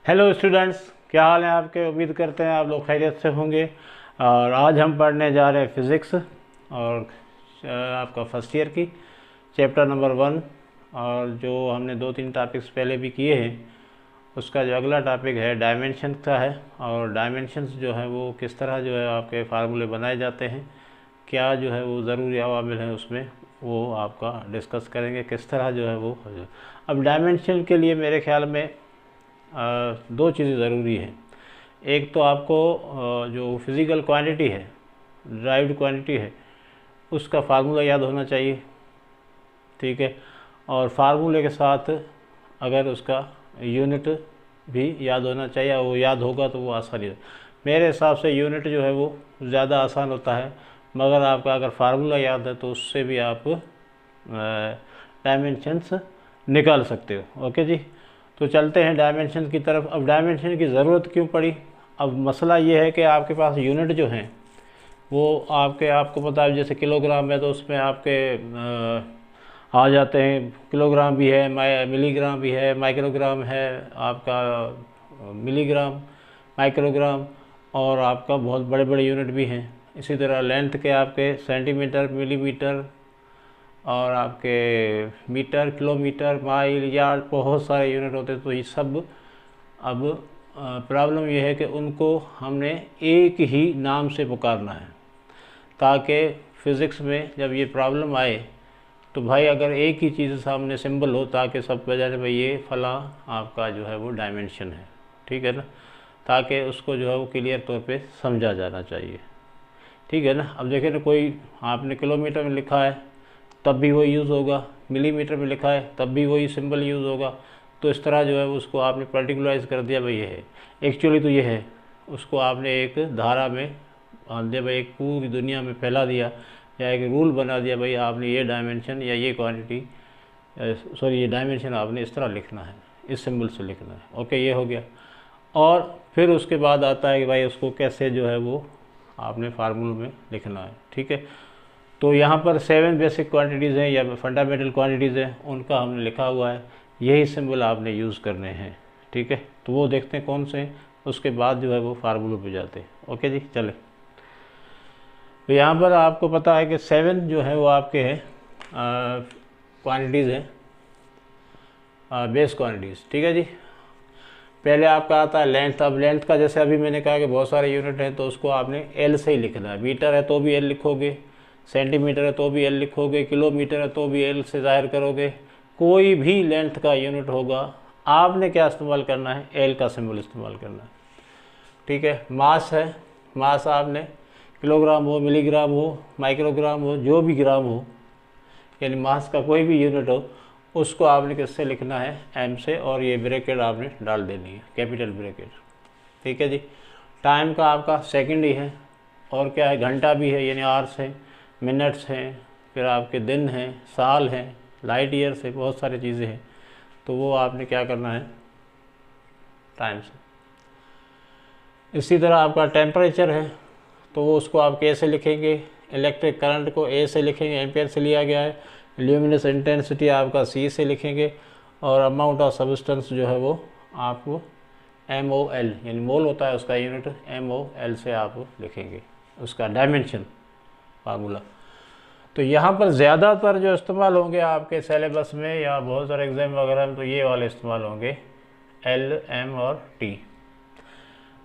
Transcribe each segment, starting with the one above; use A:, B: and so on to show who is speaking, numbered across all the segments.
A: Hello students, क्या हाल है आपके। उम्मीद करते हैं आप लोग खैरियत से होंगे। और आज हम पढ़ने जा रहे हैं फ़िज़िक्स और आपका फर्स्ट ईयर की चैप्टर नंबर 1। और जो हमने 2-3 टॉपिक्स पहले भी किए हैं, उसका जो अगला टॉपिक है डायमेंशन का है। और डायमेंशंस जो है वो किस तरह जो है आपके फार्मूले बनाए जाते हैं, क्या जो है वो ज़रूरी अवामिल हैं उसमें, वो आपका डिस्कस करेंगे किस तरह जो है वो। अब डायमेंशन के लिए मेरे ख्याल में दो चीज़ें ज़रूरी हैं। एक तो आपको जो फिज़िकल क्वांटिटी है, ड्राइव्ड क्वांटिटी है, उसका फार्मूला याद होना चाहिए, ठीक है। और फार्मूले के साथ अगर उसका यूनिट भी याद होना चाहिए, और वो याद होगा तो वो आसानी है। मेरे हिसाब से यूनिट जो है वो ज़्यादा आसान होता है, मगर आपका अगर फार्मूला याद है तो उससे भी आप डायमेंशंस निकाल सकते हो। ओके जी, तो चलते हैं डायमेंशन की तरफ। अब डायमेंशन की ज़रूरत क्यों पड़ी? अब मसला ये है कि आपके पास यूनिट जो हैं वो आपको पता है, जैसे किलोग्राम है तो उसमें आपके आ जाते हैं, किलोग्राम भी है, मिलीग्राम भी है, माइक्रोग्राम है, आपका मिलीग्राम, माइक्रोग्राम, और आपका बहुत बड़े बड़े यूनिट भी हैं। इसी तरह लेंथ के आपके सेंटीमीटर, मिलीमीटर, और आपके मीटर, किलोमीटर, माइल, यार्ड, बहुत सारे यूनिट होते हैं। तो ये सब अब प्रॉब्लम ये है कि उनको हमने एक ही नाम से पुकारना है, ताकि फ़िज़िक्स में जब ये प्रॉब्लम आए तो भाई अगर एक ही चीज़ सामने सिंबल हो, ताकि सब कह जाए भाई ये फला आपका जो है वो डायमेंशन है, ठीक है ना, ताकि उसको जो है वो क्लियर तौर पे समझा जाना चाहिए, ठीक है ना। अब देखिए ना, कोई आपने किलोमीटर में लिखा है तब भी वही यूज़ होगा, मिलीमीटर में लिखा है तब भी वही सिंबल यूज़ होगा। तो इस तरह जो है उसको आपने पर्टिकुलराइज़ कर दिया, भाई ये है, एक्चुअली तो ये है। उसको आपने एक धारा में बांध दिया, भाई एक पूरी दुनिया में फैला दिया, या एक रूल बना दिया, भाई आपने ये डायमेंशन या ये क्वांटिटी, सॉरी ये डायमेंशन आपने इस तरह लिखना है, इस सिंबल से लिखना है। ओके, ये हो गया। और फिर उसके बाद आता है कि भाई उसको कैसे जो है वो आपने फार्मूले में लिखना है, ठीक है। तो यहाँ पर 7 बेसिक क्वांटिटीज़ हैं या फंडामेंटल क्वांटिटीज़ हैं, उनका हमने लिखा हुआ है, यही सिंबल आपने यूज़ करने हैं, ठीक है। तो वो देखते हैं कौन से हैं, उसके बाद जो है वो फार्मूले पे जाते हैं। ओके जी, चले। तो यहाँ पर आपको पता है कि 7 जो है वो आपके हैं क्वांटिटीज़ हैं, बेस क्वांटिटीज़, ठीक है जी। पहले आपका आता है लेंथ। अब लेंथ का जैसे अभी मैंने कहा कि बहुत सारे यूनिट हैं, तो उसको आपने एल से ही लिखना है। मीटर है तो भी एल लिखोगे, सेंटीमीटर है तो भी एल लिखोगे, किलोमीटर है तो भी एल से ज़ाहिर करोगे। कोई भी लेंथ का यूनिट होगा, आपने क्या इस्तेमाल करना है? एल का सिंबल इस्तेमाल करना है, ठीक है। मास है, मास आपने किलोग्राम हो, मिलीग्राम हो, माइक्रोग्राम हो, जो भी ग्राम हो, यानी मास का कोई भी यूनिट हो, उसको आपने किससे लिखना है? एम से। और ये ब्रैकेट आपने डाल देनी है, कैपिटल ब्रैकेट, ठीक है जी। टाइम का आपका सेकंड ही है, और क्या है, घंटा भी है, यानी आवर्स है, मिनट्स हैं, फिर आपके दिन हैं, साल हैं, लाइट ईयर्स है, बहुत सारी चीज़ें हैं। तो वो आपने क्या करना है? टाइम से। इसी तरह आपका टेम्परेचर है, तो वो उसको आप के से लिखेंगे। इलेक्ट्रिक करंट को ए से लिखेंगे, एम्पेयर से लिया गया है। ल्यूमिनस इंटेंसिटी आपका सी से लिखेंगे। और अमाउंट ऑफ सब्सटेंस जो है वो आपको MOL, यानी मोल होता है उसका यूनिट, MOL से आप लिखेंगे उसका डायमेंशन फार्मूला। तो यहाँ पर ज़्यादातर जो इस्तेमाल होंगे आपके सिलेबस में या बहुत सारे एग्जाम वगैरह में, तो ये वाले इस्तेमाल होंगे, L, M और T।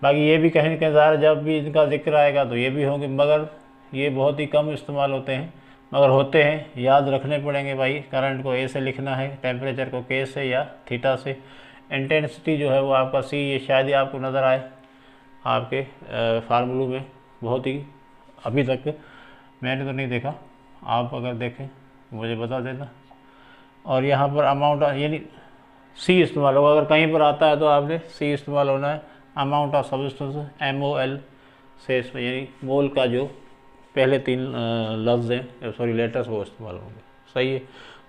A: बाकी ये भी कहीं कहीं ज़्यादा जब भी इनका जिक्र आएगा तो ये भी होंगे, मगर ये बहुत ही कम इस्तेमाल होते हैं, मगर होते हैं, याद रखने पड़ेंगे भाई। करंट को ए से लिखना है, टेम्परेचर को के से या थीटा से। इंटेंसिटी जो है वो आपका सी, ये शायद ही आपको नज़र आए आपके फार्मूलों में, बहुत ही अभी तक मैंने तो नहीं देखा, आप अगर देखें मुझे बता देना। और यहाँ पर अमाउंट यानी सी इस्तेमाल होगा, अगर कहीं पर आता है तो आपने सी इस्तेमाल होना है। अमाउंट ऑफ सब्सटेंस MOL से, इसमें यानी मोल का जो पहले 3 लफ्ज़ हैं, सॉरी लेटर्स, वो इस्तेमाल होंगे, सही है।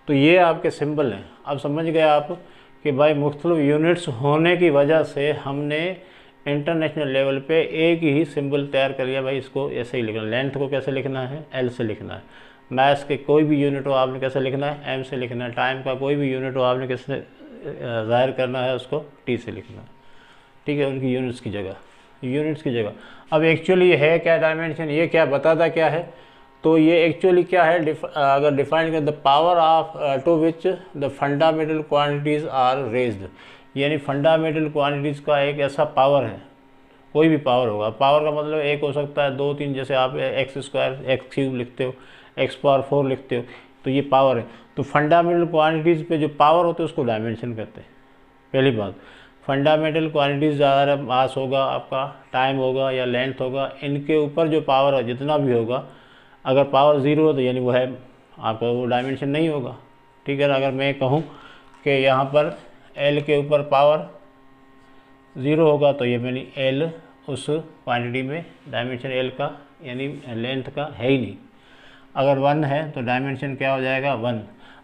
A: तो ये आपके सिंबल हैं। अब समझ गए आप कि भाई मुख्तलिफ यूनिट्स होने की वजह से हमने इंटरनेशनल लेवल पे एक ही सिंबल तैयार कर लिया, भाई इसको ऐसे ही लिखना। लेंथ को कैसे लिखना है? L से लिखना है। मैथ्स के कोई भी यूनिट हो आपने कैसे लिखना है? M से लिखना है। टाइम का कोई भी यूनिट हो आपने कैसे ज़ाहिर करना है? उसको T से लिखना है। ठीक है, उनकी यूनिट्स की जगह। अब एक्चुअली ये है क्या डायमेंशन, ये क्या बताता क्या है, तो ये एक्चुअली क्या है, अगर डिफाइन करें, the power of to which the fundamental quantities are raised, यानी फंडामेंटल क्वांटिटीज़ का एक ऐसा पावर है, कोई भी पावर होगा। पावर का मतलब एक हो सकता है 2 3, जैसे आप x² x³ लिखते हो, x⁴ लिखते हो, तो ये पावर है। तो फंडामेंटल क्वांटिटीज़ पे जो पावर होते हैं उसको डायमेंशन कहते हैं। पहली बात, फंडामेंटल क्वांटिटीज़ ज़्यादा मास होगा आपका, टाइम होगा या लेंथ होगा, इनके ऊपर जो पावर है जितना भी होगा, अगर पावर 0 हो तो यानी वो है आपका, वो डायमेंशन नहीं होगा। ठीक है, अगर मैं कहूँ कि यहाँ पर L के ऊपर पावर 0 होगा तो ये मेरी L उस क्वांटिटी में डायमेंशन L का यानी लेंथ का है ही नहीं। अगर 1 है तो डायमेंशन क्या हो जाएगा 1,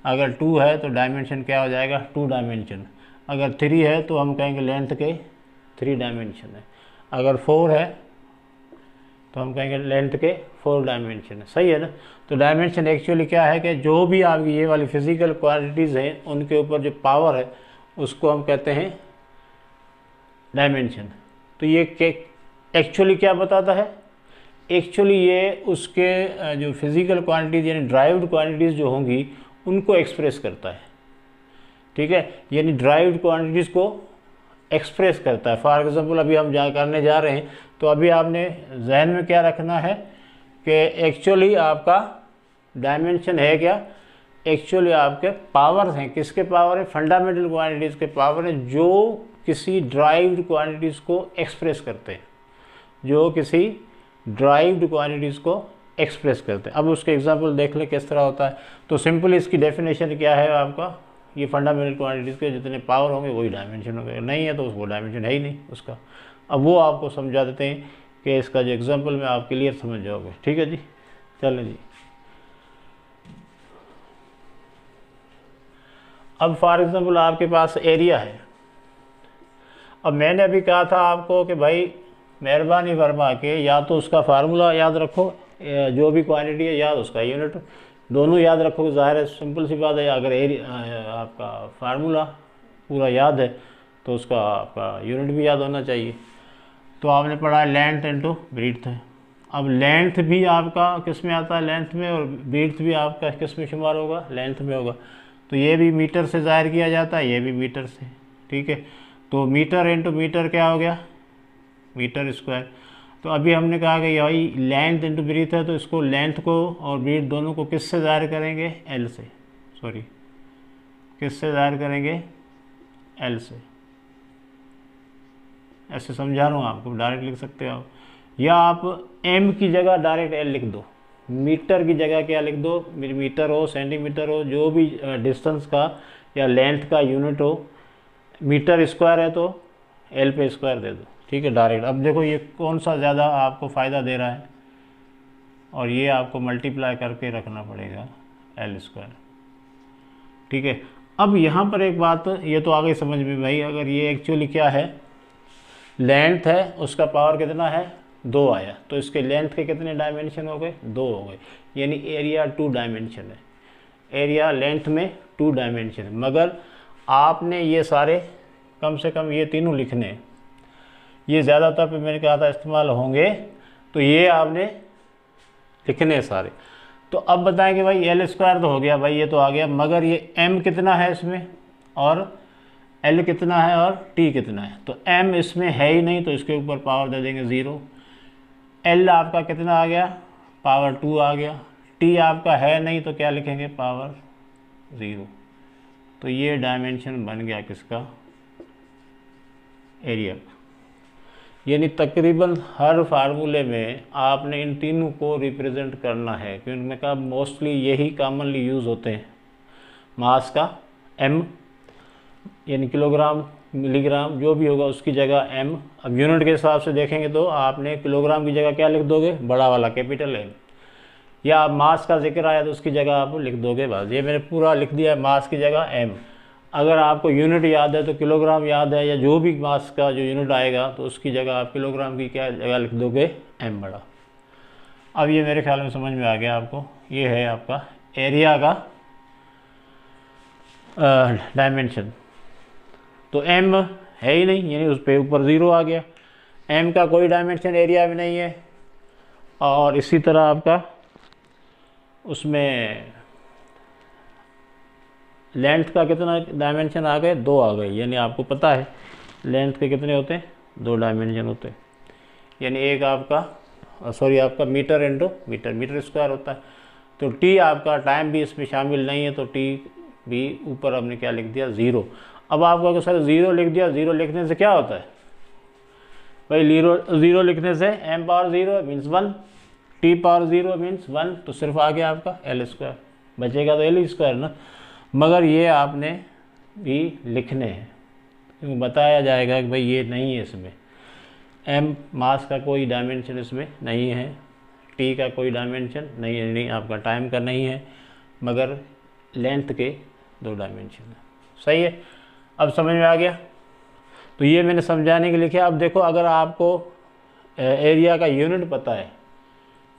A: अगर 2 है तो डायमेंशन क्या हो जाएगा 2 डायमेंशन, अगर 3 है तो हम कहेंगे लेंथ के 3 डायमेंशन है, अगर 4 है तो हम कहेंगे लेंथ के 4 डायमेंशन है। सही है ना। तो डायमेंशन एक्चुअली क्या है कि जो भी आपकी ये वाली फिजिकल क्वांटिटीज़ हैं उनके ऊपर जो पावर है उसको हम कहते हैं डायमेंशन। तो ये एक्चुअली क्या बताता है, एक्चुअली ये उसके जो फिज़िकल क्वांटिटीज़ यानी ड्राइव्ड क्वांटिटीज़ जो होंगी उनको एक्सप्रेस करता है। ठीक है, यानी ड्राइव्ड क्वांटिटीज़ को एक्सप्रेस करता है। फॉर एग्जांपल अभी हम करने जा रहे हैं, तो अभी आपने जहन में क्या रखना है कि एक्चुअली आपका डायमेंशन है क्या, एक्चुअली आपके पावर्स हैं। किसके पावर है, फंडामेंटल क्वांटिटीज़ के पावर हैं जो किसी ड्राइव्ड क्वांटिटीज़ को एक्सप्रेस करते हैं, जो किसी ड्राइव्ड क्वांटिटीज़ को एक्सप्रेस करते हैं। अब उसके एग्जांपल देख ले किस तरह होता है। तो सिंपली इसकी डेफिनेशन क्या है आपका, ये फंडामेंटल क्वांटिटीज़ के जितने पावर होंगे वही डायमेंशन होंगे, नहीं है तो उसको डायमेंशन है ही नहीं उसका। अब वो आपको समझा देते हैं कि इसका जो एग्जांपल में आप क्लियर समझ जाओगे। ठीक है जी, चलें जी। अब फॉर एग्जांपल आपके पास एरिया है। अब मैंने अभी कहा था आपको कि भाई मेहरबानी फरमा के या तो उसका फार्मूला याद रखो, जो भी क्वांटिटी है याद, उसका यूनिट दोनों याद रखोगे, ज़ाहिर है सिंपल सी बात है। अगर एरिया आपका फार्मूला पूरा याद है तो उसका आपका यूनिट भी याद होना चाहिए। तो आपने पढ़ा है लेंथ इनटू ब्रीड्थ है। अब लेंथ भी आपका किस में आता है, लेंथ में, और ब्रीड्थ भी आपका किस में शुमार होगा, लेंथ में होगा। तो ये भी मीटर से ज़ाहिर किया जाता है, ये भी मीटर से। ठीक है, तो मीटर इंटू मीटर क्या हो गया, मीटर स्क्वायर। तो अभी हमने कहा कि भाई लेंथ इंटू ब्रीथ है, तो इसको लेंथ को और ब्रीथ दोनों को किस से ज़ाहिर करेंगे, एल से, सॉरी किस से ज़ाहिर करेंगे, एल से। ऐसे समझा रहा हूँ आपको, डायरेक्ट लिख सकते हो आप, या आप एम की जगह डायरेक्ट एल लिख दो, मीटर की जगह क्या लिख दो, मीटर हो, सेंटीमीटर हो, जो भी डिस्टेंस का या लेंथ का यूनिट हो। मीटर स्क्वायर है तो एल पे स्क्वायर दे दो। ठीक है, डायरेक्ट। अब देखो ये कौन सा ज़्यादा आपको फ़ायदा दे रहा है, और ये आपको मल्टीप्लाई करके रखना पड़ेगा एल स्क्वायर। ठीक है, अब यहाँ पर एक बात ये तो आ गई समझ में भाई, अगर ये एक्चुअली क्या है, लेंथ है, उसका पावर कितना है 2 आया, तो इसके लेंथ के कितने डायमेंशन हो गए, 2 हो गए, यानी एरिया 2 डायमेंशन है। एरिया लेंथ में 2 डायमेंशन है, मगर आपने ये सारे कम से कम ये तीनों लिखने हैं। ये ज़्यादातर पे मैंने कहा था इस्तेमाल होंगे, तो ये आपने लिखने सारे। तो अब बताएं कि भाई एल स्क्वायर तो हो गया भाई, ये तो आ गया, मगर ये एम कितना है इसमें, और एल कितना है, और टी कितना है। तो एम इसमें है ही नहीं, तो इसके ऊपर पावर दे देंगे 0। एल आपका कितना आ गया, पावर 2 आ गया। टी आपका है नहीं तो क्या लिखेंगे, पावर 0। तो ये डायमेंशन बन गया किसका, एरिया का। यानी तकरीबन हर फार्मूले में आपने इन तीनों को रिप्रेजेंट करना है, क्योंकि मैं कहा मोस्टली यही कॉमनली यूज़ होते हैं। मास का एम यानी किलोग्राम, मिलीग्राम, जो भी होगा उसकी जगह एम। अब यूनिट के हिसाब से देखेंगे तो आपने किलोग्राम की जगह क्या लिख दोगे, बड़ा वाला कैपिटल एम, या मास का जिक्र आया तो उसकी जगह आप लिख दोगे बस। ये मैंने पूरा लिख दिया है, मास की जगह एम। अगर आपको यूनिट याद है तो किलोग्राम याद है, या जो भी मास का जो यूनिट आएगा तो उसकी जगह आप किलोग्राम की क्या जगह लिख दोगे, एम बड़ा। अब ये मेरे ख्याल में समझ में आ गया आपको। ये है आपका एरिया का डायमेंशन। तो एम है ही नहीं, यानी उस पर ऊपर 0 आ गया। m का कोई डायमेंशन एरिया भी नहीं है। और इसी तरह आपका उसमें लेंथ का कितना डायमेंशन आ गए, 2 आ गए। यानी आपको पता है लेंथ के कितने होते हैं, 2 डायमेंशन होते हैं। यानी एक आपका सॉरी आपका metre into metre, metre square होता है। तो टी आपका टाइम भी इसमें शामिल नहीं है, तो टी भी ऊपर हमने क्या लिख दिया, 0। अब आपको अगर सर 0 लिख दिया, 0 लिखने से क्या होता है भाई, 0 लिखने से m power 0 means 1, t power 0 means 1, तो सिर्फ आ गया आपका एल स्क्वायर, बचेगा तो एल स्क्वायर ना। मगर ये आपने भी लिखने हैं, क्योंकि बताया जाएगा कि भाई ये नहीं है इसमें, m मास का कोई डायमेंशन इसमें नहीं है, t का कोई डायमेंशन नहीं है, नहीं आपका टाइम का नहीं है, मगर लेंथ के 2 डायमेंशन है। सही है, अब समझ में आ गया। तो ये मैंने समझाने के लिए लिखा। अब देखो, अगर आपको एरिया का यूनिट पता है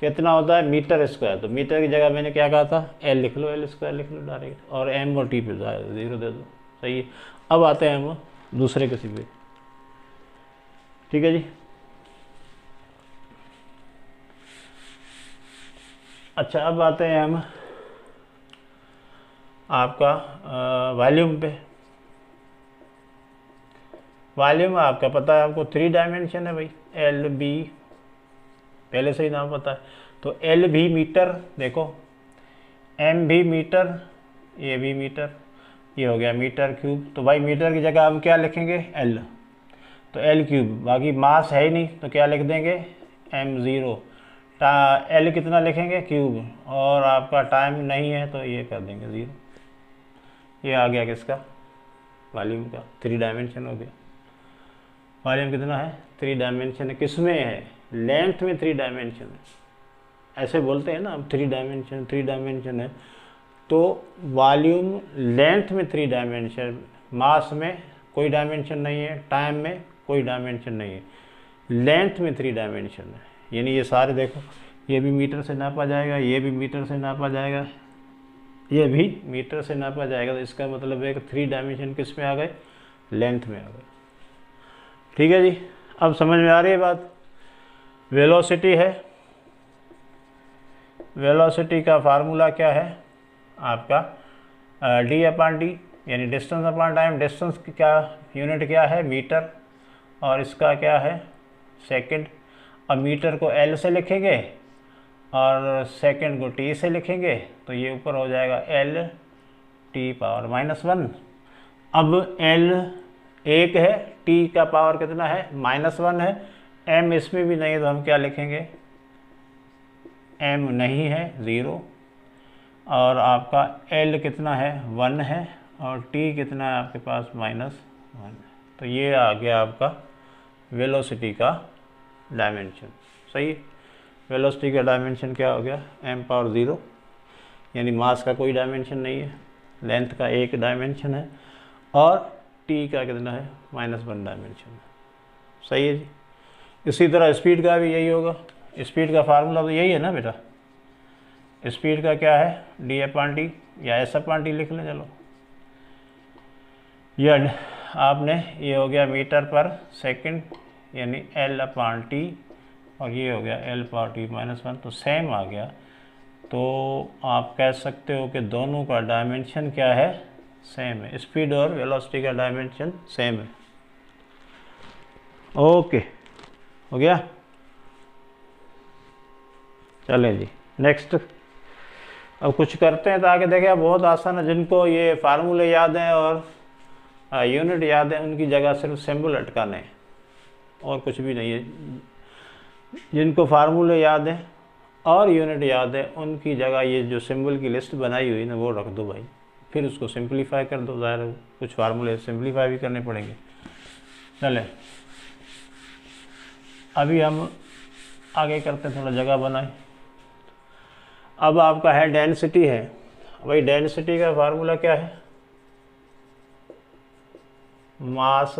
A: कितना होता है, मीटर स्क्वायर, तो मीटर की जगह मैंने क्या कहा था, एल लिख लो, एल स्क्वायर लिख लो डायरेक्ट, और m और t पे 0 दे दो। सही है। अब आते हैं हम दूसरे किसी पे, ठीक है जी। अच्छा, अब आते हैं हम आपका वॉल्यूम पे। वॉल्यूम आपका पता है, आपको 3 डायमेंशन है भाई, एल बी, पहले से ही नाम पता है। तो एल भी मीटर, देखो एम भी मीटर, ये भी मीटर, ये हो गया मीटर क्यूब। तो भाई मीटर की जगह हम क्या लिखेंगे, एल, तो एल क्यूब। बाकी मास है ही नहीं तो क्या लिख देंगे, m0। एल कितना लिखेंगे, क्यूब, और आपका टाइम नहीं है तो ये कर देंगे 0। ये आ गया किसका, वॉल्यूम का, 3 डायमेंशन हो गया। वॉल्यूम कितना है, 3 डायमेंशन है। किस में है, लेंथ में 3 डायमेंशन है। ऐसे बोलते हैं ना हम, 3 डायमेंशन है। तो वॉल्यूम लेंथ में 3 डायमेंशन, मास में कोई डायमेंशन नहीं है, टाइम में कोई डायमेंशन नहीं है, लेंथ में 3 डायमेंशन है। यानी ये सारे देखो, ये भी मीटर से नापा जाएगा, ये भी मीटर से नापा जाएगा, ये भी मीटर से नापा जाएगा। तो इसका मतलब है कि 3 डायमेंशन किस में आ गए, लेंथ में आ गए। ठीक है जी, अब समझ में आ रही है बात। वेलोसिटी है, वेलोसिटी का फार्मूला क्या है आपका, d/d, यानी डिस्टेंस अपॉन टाइम। डिस्टेंस की क्या यूनिट क्या है, मीटर, और इसका क्या है, सेकंड। अब मीटर को L से लिखेंगे और सेकंड को T से लिखेंगे, तो ये ऊपर हो जाएगा L T पावर -1। अब L 1 है, T का पावर कितना है, -1 है, M इसमें भी नहीं है तो हम क्या लिखेंगे, M नहीं है, 0, और आपका L कितना है, 1 है, और T कितना है आपके पास, -1 है। तो ये आ गया आपका वेलोसिटी का डायमेंशन। सही है, वेलोसिटी का डायमेंशन क्या हो गया, m पावर 0, यानी मास का कोई डायमेंशन नहीं है, लेंथ का 1 डायमेंशन है, और t का कितना है, -1 डायमेंशन है। सही है जी। इसी तरह स्पीड का भी यही होगा। स्पीड का फार्मूला तो यही है ना बेटा, स्पीड का क्या है, d/d, या s/t लिख लें, चलो, या आपने, ये हो गया मीटर पर सेकंड, यानी L/t, और ये हो गया L/t -1, तो सेम आ गया। तो आप कह सकते हो कि दोनों का डायमेंशन क्या है, सेम है। स्पीड और वेलोसिटी का डायमेंशन सेम है। ओके, हो गया। चलें जी, नेक्स्ट। अब कुछ करते हैं ताकि देखें, बहुत आसान है। जिनको ये फार्मूले याद हैं और यूनिट याद है, उनकी जगह सिर्फ सिंबल अटकाने हैं और कुछ भी नहीं है। जिनको फार्मूले याद हैं और यूनिट याद है, उनकी जगह ये जो सिंबल की लिस्ट बनाई हुई ना, वो रख दो भाई, फिर उसको सिंपलीफाई कर दो। ज़ाहिर है कुछ फार्मूले सिंपलीफाई भी करने पड़ेंगे। चलें, अभी हम आगे करते हैं, थोड़ा जगह बनाए। अब आपका है डेंसिटी है। भाई डेंसिटी का फार्मूला क्या है, मास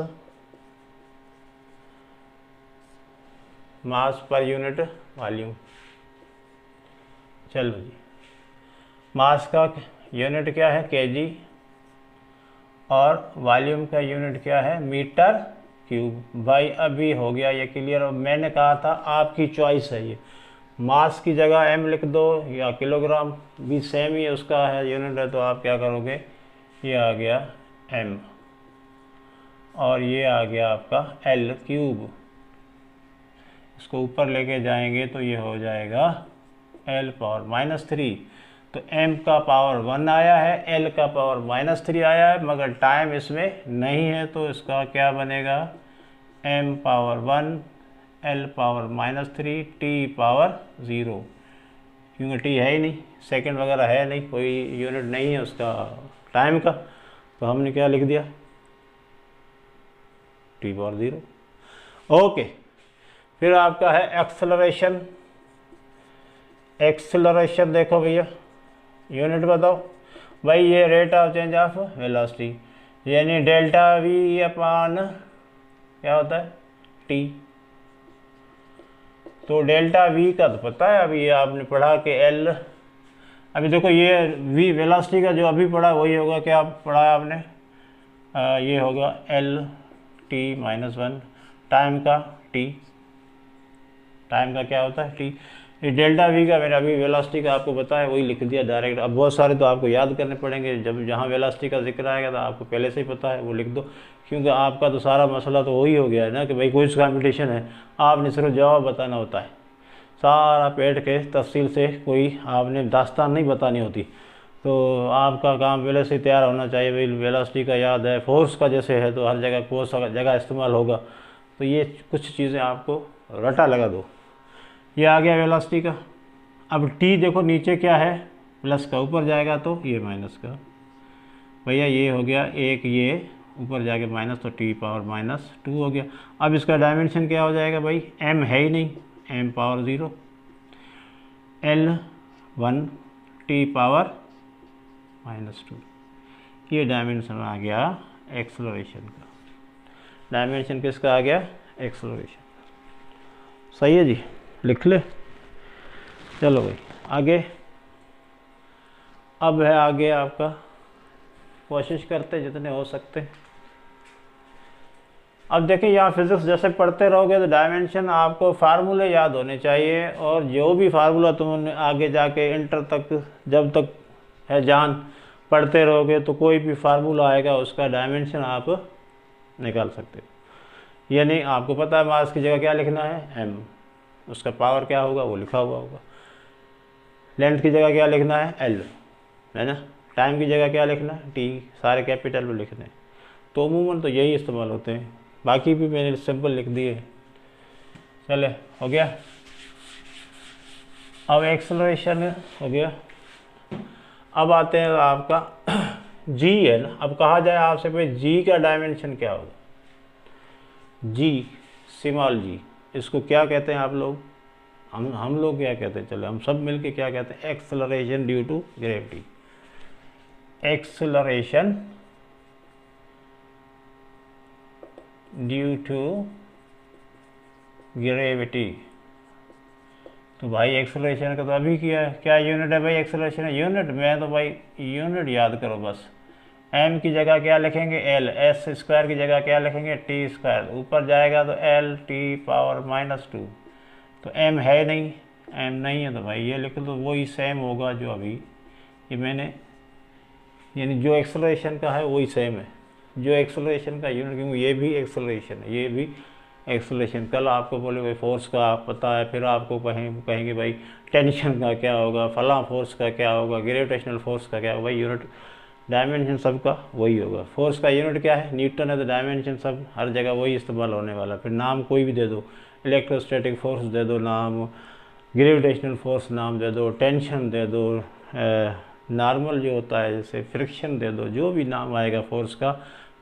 A: पर यूनिट वॉल्यूम। चलो जी, मास का यूनिट क्या है, केजी, और वॉल्यूम का यूनिट क्या है, मीटर क्यूब। भाई अभी हो गया ये क्लियर। और मैंने कहा था आपकी चॉइस है, ये मास की जगह एम लिख दो या किलोग्राम, भी सेम ही उसका है यूनिट है, तो आप क्या करोगे, ये आ गया एम और ये आ गया आपका एल क्यूब। इसको ऊपर लेके जाएंगे तो ये हो जाएगा एल पावर -3। तो m का पावर 1 आया है, l का पावर -3 आया है, मगर टाइम इसमें नहीं है, तो इसका क्या बनेगा, m power 1 l power -3 t power 0, क्योंकि t है ही नहीं, सेकंड वगैरह है नहीं, कोई यूनिट नहीं है उसका टाइम का, तो हमने क्या लिख दिया, t पावर 0। ओके, फिर आपका है एक्सेलरेशन। एक्सेलरेशन देखो भैया, यूनिट बताओ भाई, ये rate of change of velocity यानी डेल्टा वी अपान क्या होता है, टी। तो डेल्टा वी का तो पता है, अभी ये आपने पढ़ा कि एल, अभी देखो ये वी वेलोसिटी का जो अभी पढ़ा वही होगा, क्या पढ़ा है आपने, ये होगा एल टी -1, टाइम का टी, टाइम का क्या होता है टी। ये डेल्टा वी का मैंने अभी वेलोसिटी का आपको बताया, वही लिख दिया डायरेक्ट। अब बहुत सारे तो आपको याद करने पड़ेंगे, जब जहाँ वेलोसिटी का जिक्र आएगा तो आपको पहले से ही पता है, वो लिख दो, क्योंकि आपका तो सारा मसला तो वही हो गया है ना कि भाई क्विज कंपटीशन है, आपने सिर्फ जवाब बताना होता है, सारा पेट के तफसील से कोई आपने दास्तान नहीं बतानी होती। तो आपका काम पहले से तैयार होना चाहिए, भाई वेलोसिटी का याद है, फोर्स का जैसे है तो हर जगह फोर्स का जगह इस्तेमाल होगा, तो ये कुछ चीज़ें आपको रटा लगा दो। ये आ गया वेलोसिटी का। अब टी देखो नीचे क्या है, प्लस का, ऊपर जाएगा तो ये माइनस का, भैया ये हो गया एक, ये ऊपर जाके माइनस, तो टी पावर -2 हो गया। अब इसका डायमेंशन क्या हो जाएगा भाई, m है ही नहीं, m power 0, L1 T power -2, ये डायमेंशन आ गया एक्सेलरेशन का। डायमेंशन किसका आ गया, एक्सेलरेशन। सही है जी, लिख ले। चलो भाई आगे, अब है आगे आपका, कोशिश करते जितने हो सकते। अब देखिए यहाँ फिजिक्स जैसे पढ़ते रहोगे तो डायमेंशन आपको फार्मूले याद होने चाहिए, और जो भी फार्मूला तुमने आगे जाके इंटर तक जब तक है जान पढ़ते रहोगे तो कोई भी फार्मूला आएगा उसका डायमेंशन आप निकाल सकते हो। यानी आपको पता है मास की जगह क्या लिखना है, m, उसका पावर क्या होगा वो लिखा हुआ होगा, लेंथ की जगह क्या लिखना है, l, है ना, टाइम की जगह क्या लिखना है, t, सारे कैपिटल में लिखने हैं। तो अमूमन तो यही इस्तेमाल होते हैं, बाकी भी मैंने सिंपल लिख दिए। चले हो गया। अब एक्सेलरेशन हो गया। अब आते हैं आपका जी है ना। अब कहा जाए आपसे भाई जी का डायमेंशन क्या होगा, जी स्मॉल जी, इसको क्या कहते हैं आप लोग, हम लोग क्या कहते हैं, चलो हम सब मिलके क्या कहते हैं, acceleration due to gravity. Acceleration due to gravity. तो भाई एक्सेलरेशन का तो अभी किया है, क्या यूनिट है भाई एक्सेलरेशन है, यूनिट में तो भाई यूनिट याद करो बस। m की जगह क्या लिखेंगे, l, s² की जगह क्या लिखेंगे, t², ऊपर जाएगा तो l t पावर -2, तो m है नहीं, m नहीं है तो भाई ये लिख दो, वही सेम होगा जो अभी ये मैंने, यानी जो एक्सेलरेशन का है वही सेम है जो एक्सेलरेशन का यूनिट, क्योंकि ये भी एक्सेलरेशन है, ये भी एक्सेलरेशन। कल आपको बोले भाई फोर्स का पता है, फिर आपको कहेंगे भाई टेंशन का क्या होगा, फला फोर्स का क्या होगा, ग्रेविटेशनल फोर्स का क्या होगा, भाई यूनिट डायमेंशन सब का वही होगा। फोर्स का यूनिट क्या है, न्यूटन है, तो डायमेंशन सब हर जगह वही इस्तेमाल होने वाला। फिर नाम कोई भी दे दो, इलेक्ट्रोस्टैटिक फोर्स दे दो नाम, ग्रेविटेशनल फोर्स नाम दे दो, टेंशन दे दो, नॉर्मल जो होता है जैसे फ्रिक्शन दे दो, जो भी नाम आएगा फोर्स का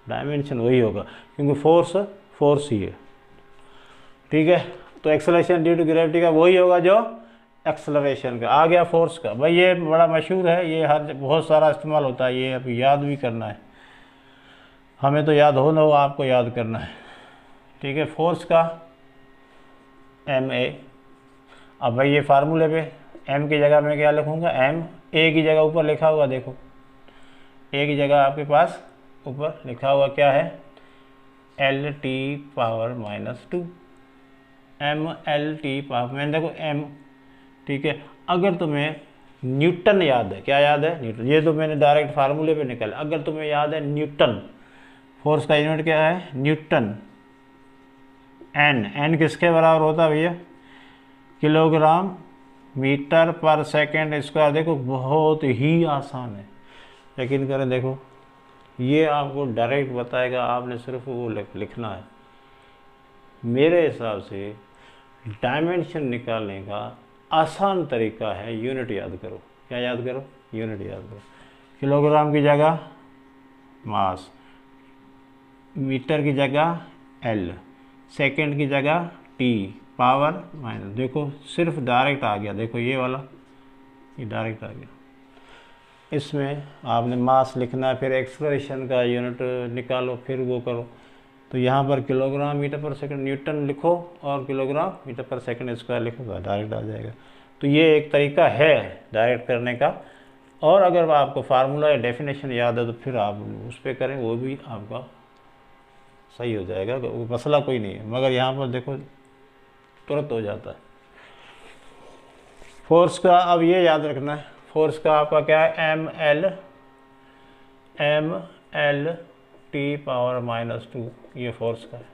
A: डायमेंशन वही होगा, क्योंकि फोर्स ही है। ठीक है, तो एक्सेलरेशन ड्यू टू ग्रेविटी का वही होगा जो एक्सेलरेशन का। आ गया फोर्स का, भाई ये बड़ा मशहूर है, ये हर बहुत सारा इस्तेमाल होता है, ये अभी याद भी करना है, हमें तो याद हो ना हो, आपको याद करना है। ठीक है, फोर्स का ma। अब भाई ये फार्मूले पे m की जगह मैं क्या लिखूँगा, m, a की जगह ऊपर लिखा हुआ देखो, a की जगह आपके पास ऊपर लिखा हुआ क्या है, L T power -2, M L T power, मैंने देखो एम, ठीक है। अगर तुम्हें न्यूटन याद है, क्या याद है, न्यूटन, ये तो मैंने डायरेक्ट फार्मूले पे निकाला। अगर तुम्हें याद है न्यूटन, फोर्स का यूनिट क्या है, न्यूटन, एन, एन किसके बराबर होता है भैया, किलोग्राम मीटर पर सेकेंड स्क्वायर। देखो बहुत ही आसान है, यकीन करें। देखो ये आपको डायरेक्ट बताएगा, आपने सिर्फ वो लिखना है। मेरे हिसाब से डायमेंशन निकालने का आसान तरीका है, यूनिट याद करो। क्या याद करो, यूनिट याद करो। किलोग्राम की जगह मास, मीटर की जगह एल, सेकंड की जगह टी, पावर माइनस। देखो सिर्फ डायरेक्ट आ गया, देखो ये वाला, ये डायरेक्ट आ गया। इसमें आपने मास लिखना है, फिर एक्सप्रेशन का यूनिट निकालो, फिर वो करो। तो यहाँ पर किलोग्राम मीटर पर सेकंड न्यूटन लिखो और किलोग्राम मीटर पर सेकंड स्क्वायर लिखो, तो डायरेक्ट आ जाएगा। तो ये एक तरीका है डायरेक्ट करने का। और अगर आपको फार्मूला या डेफिनेशन याद है तो फिर आप उस पर करें, वो भी आपका सही हो जाएगा, वो मसला कोई नहीं है। मगर यहाँ पर देखो तुरंत हो जाता है। फोर्स का अब ये याद रखना है, फोर्स का आपका क्या है, एम एल टी पावर -2, ये फोर्स का है।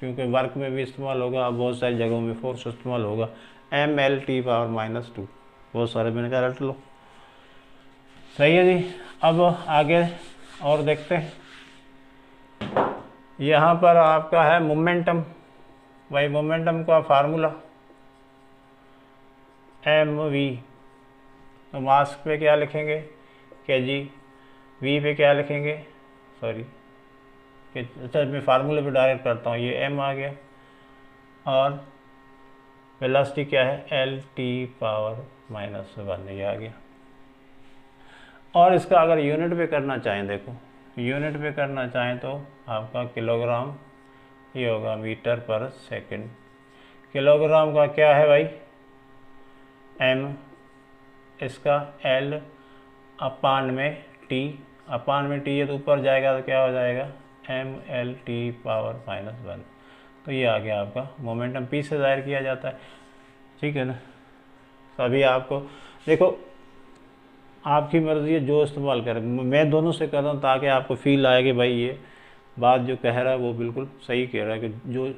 A: क्योंकि वर्क में भी इस्तेमाल होगा, बहुत सारी जगहों में फोर्स इस्तेमाल होगा। एम एल टी पावर -2, बहुत सारे मैंने कहा रट लो। सही है जी। अब आगे और देखते हैं। यहाँ पर आपका है मोमेंटम। भाई मोमेंटम का फार्मूला एम वी, तो मास पे क्या लिखेंगे, केजी, वी पे क्या लिखेंगे, सॉरी, अच्छा मैं फार्मूले पे डायरेक्ट करता हूँ। ये एम आ गया और वेलोसिटी क्या है, एल टी पावर -1, ये आ गया। और इसका अगर यूनिट पे करना चाहें, देखो यूनिट पे करना चाहें तो आपका किलोग्राम, ये होगा मीटर पर सेकंड। किलोग्राम का क्या है भाई, एम, इसका एल अपान में टी, अपान में टी है तो ऊपर जाएगा तो क्या हो जाएगा, एम एल टी पावर -1। तो ये आ गया आपका मोमेंटम, पी से ज़ाहिर किया जाता है, ठीक है ना। तो अभी आपको देखो आपकी मर्ज़ी है जो इस्तेमाल करें, मैं दोनों से कर रहा हूँ ताकि आपको फील आए कि भाई ये बात जो कह रहा है वो बिल्कुल सही कह रहा है, कि जो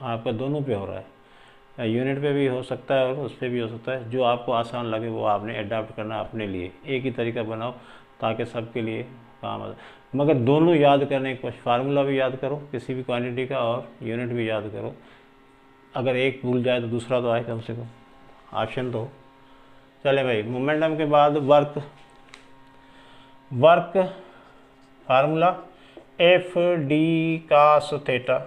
A: आपका दोनों पे हो रहा है, यूनिट पे भी हो सकता है और उस पर भी हो सकता है। जो आपको आसान लगे वो आपने अडाप्ट करना अपने लिए, एक ही तरीका बनाओ ताकि सबके लिए काम आ। मगर दोनों याद करने के, फार्मूला भी याद करो किसी भी क्वांटिटी का और यूनिट भी याद करो। अगर एक भूल जाए तो दूसरा तो आए कम से कम, ऑप्शन तो हो। चले भाई, मोमेंटम के बाद work, work formula F D cos theta,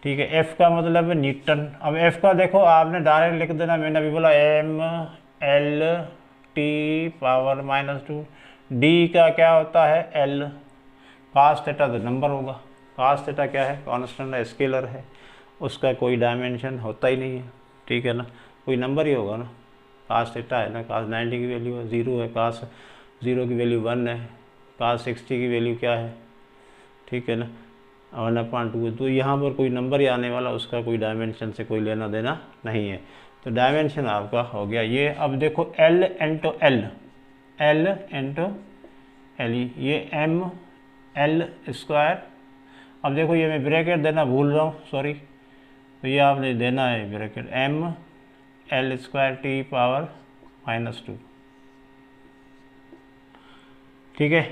A: ठीक है। एफ का मतलब है न्यूटन। अब एफ का देखो आपने डायरेक्ट लिख देना, मैंने अभी बोला M L T power -2। D का क्या होता है, एल, कास थीटा तो नंबर होगा। कास थीटा क्या है, कांस्टेंट है, स्केलर है, उसका कोई डायमेंशन होता ही नहीं है, ठीक है ना, कोई नंबर ही होगा ना। कास थीटा है ना, कास 90 की वैल्यू है 0 है, कास 0 की वैल्यू 1 है, कास 60 की वैल्यू क्या है, ठीक है ना, 1/2। तो यहाँ पर कोई नंबर ही आने वाला, उसका कोई डायमेंशन से कोई लेना देना नहीं है। तो डायमेंशन आपका हो गया ये। अब देखो L into L, L into L, ये एम एल स्क्वायर। अब देखो ये मैं ब्रैकेट देना भूल रहा हूँ, सॉरी, तो ये आपने देना है bracket, M L square T power -2, ठीक है।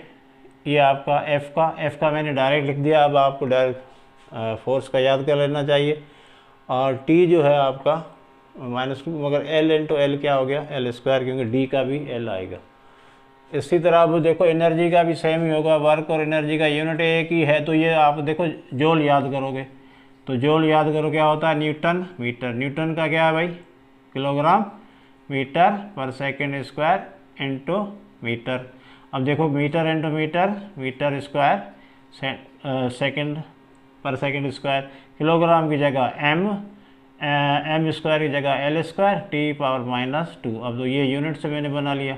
A: ये आपका एफ का मैंने डायरेक्ट लिख दिया। अब आपको डायरेक्ट फोर्स का याद कर लेना चाहिए। और टी जो है आपका -2, मगर एल इंटू एल क्या हो गया, एल स्क्वायर, क्योंकि डी का भी एल आएगा। इसी तरह अब देखो एनर्जी का भी सेम ही होगा, वर्क और एनर्जी का यूनिट एक ही है। तो ये आप देखो जूल याद करोगे, तो जूल याद करो क्या होता है, न्यूटन मीटर, न्यूटन का क्या है भाई, किलोग्राम मीटर पर सेकंड स्क्वायर इंटू मीटर। अब देखो metre into metre, metre square second पर सेकंड स्क्वायर, किलोग्राम की जगह एम स्क्वायर की जगह एल स्क्वायर टी पावर -2। अब तो ये यूनिट से मैंने बना लिया,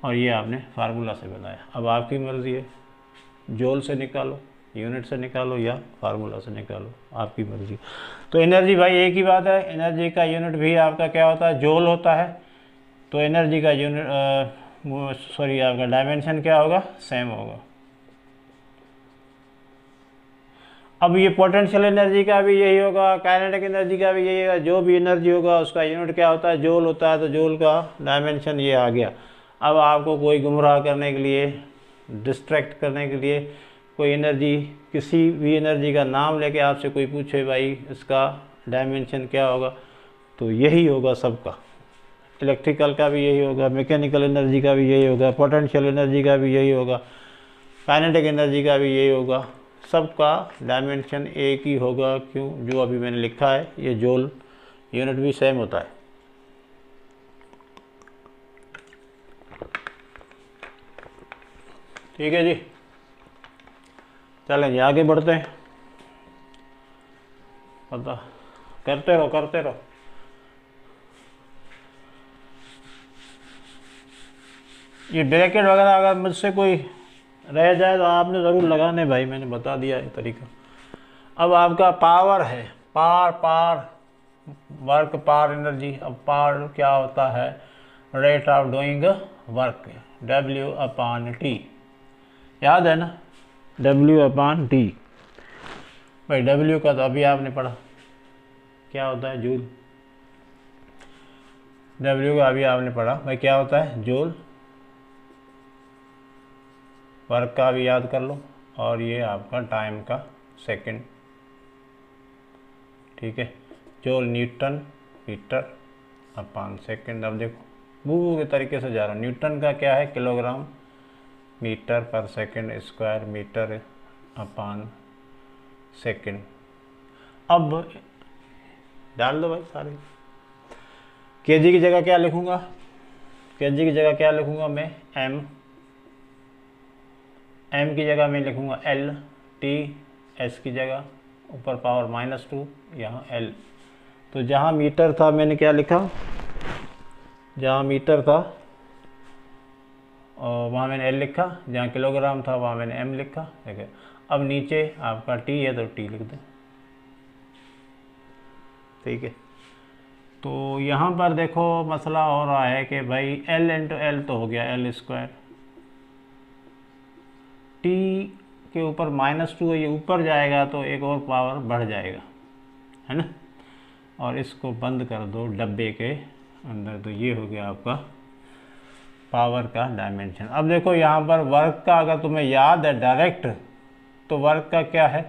A: और ये आपने फार्मूला से बनाया। अब आपकी मर्ज़ी है, जूल से निकालो, यूनिट से निकालो या फार्मूला से निकालो, आपकी मर्ज़ी। तो एनर्जी भाई एक ही बात है, एनर्जी का यूनिट भी आपका क्या होता है, जूल होता है। तो एनर्जी का यूनिट आपका डायमेंशन क्या होगा, सेम होगा। अब ये पोटेंशियल एनर्जी का भी यही होगा, काइनेटिक एनर्जी का भी यही होगा। जो भी एनर्जी होगा उसका यूनिट क्या होता है, जूल होता है। तो जूल का डायमेंशन ये आ गया। अब आपको कोई गुमराह करने के लिए, डिस्ट्रैक्ट करने के लिए, कोई एनर्जी, किसी भी एनर्जी का नाम लेके आपसे कोई पूछे भाई इसका डायमेंशन क्या होगा, तो यही होगा सबका। इलेक्ट्रिकल का भी यही होगा, मैकेनिकल एनर्जी का भी यही होगा, पोटेंशियल एनर्जी का भी यही होगा, काइनेटिक एनर्जी का भी यही होगा। सबका डायमेंशन एक ही होगा। क्यों, जो अभी मैंने लिखा है ये जूल यूनिट भी सेम होता है। ठीक है जी, चलें जी आगे बढ़ते हैं। पता करते रहो। ये ब्रैकेट वगैरह अगर मुझसे कोई रह जाए तो आपने ज़रूर लगाने भाई, मैंने बता दिया है तरीका। अब आपका पावर है, पावर वर्क, पावर एनर्जी। अब पावर क्या होता है, rate of doing work, W/T, याद है ना, W/T। भाई W का तो अभी आपने पढ़ा क्या होता है, जूल। W का अभी आपने पढ़ा भाई क्या होता है, जूल। वर्क का भी याद कर लो, और ये आपका टाइम का सेकंड। ठीक है, जूल न्यूटन मीटर/सेकंड। अब देखो पूरे तरीके से जा रहा हूँ। न्यूटन का क्या है, किलोग्राम मीटर पर सेकंड स्क्वायर मीटर/सेकंड। अब डाल दो भाई सारे। केजी की जगह क्या लिखूँगा, केजी की जगह क्या लिखूँगा मैं, एम की जगह मैं लिखूँगा L, T, S की जगह ऊपर पावर -2, यहाँ L। तो जहाँ मीटर था मैंने क्या लिखा, जहाँ मीटर था और वहाँ मैंने L लिखा, जहाँ किलोग्राम था वहाँ मैंने M लिखा। ठीक है, अब नीचे आपका T है तो T लिख दें। ठीक है, तो यहाँ पर देखो मसला हो रहा है कि भाई L × L तो हो गया L², T के ऊपर -2 है, ये ऊपर जाएगा तो एक और पावर बढ़ जाएगा, है ना। और इसको बंद कर दो डब्बे के अंदर, तो ये हो गया आपका पावर का डायमेंशन। अब देखो यहाँ पर वर्क का अगर तुम्हें याद है डायरेक्ट, तो वर्क का क्या है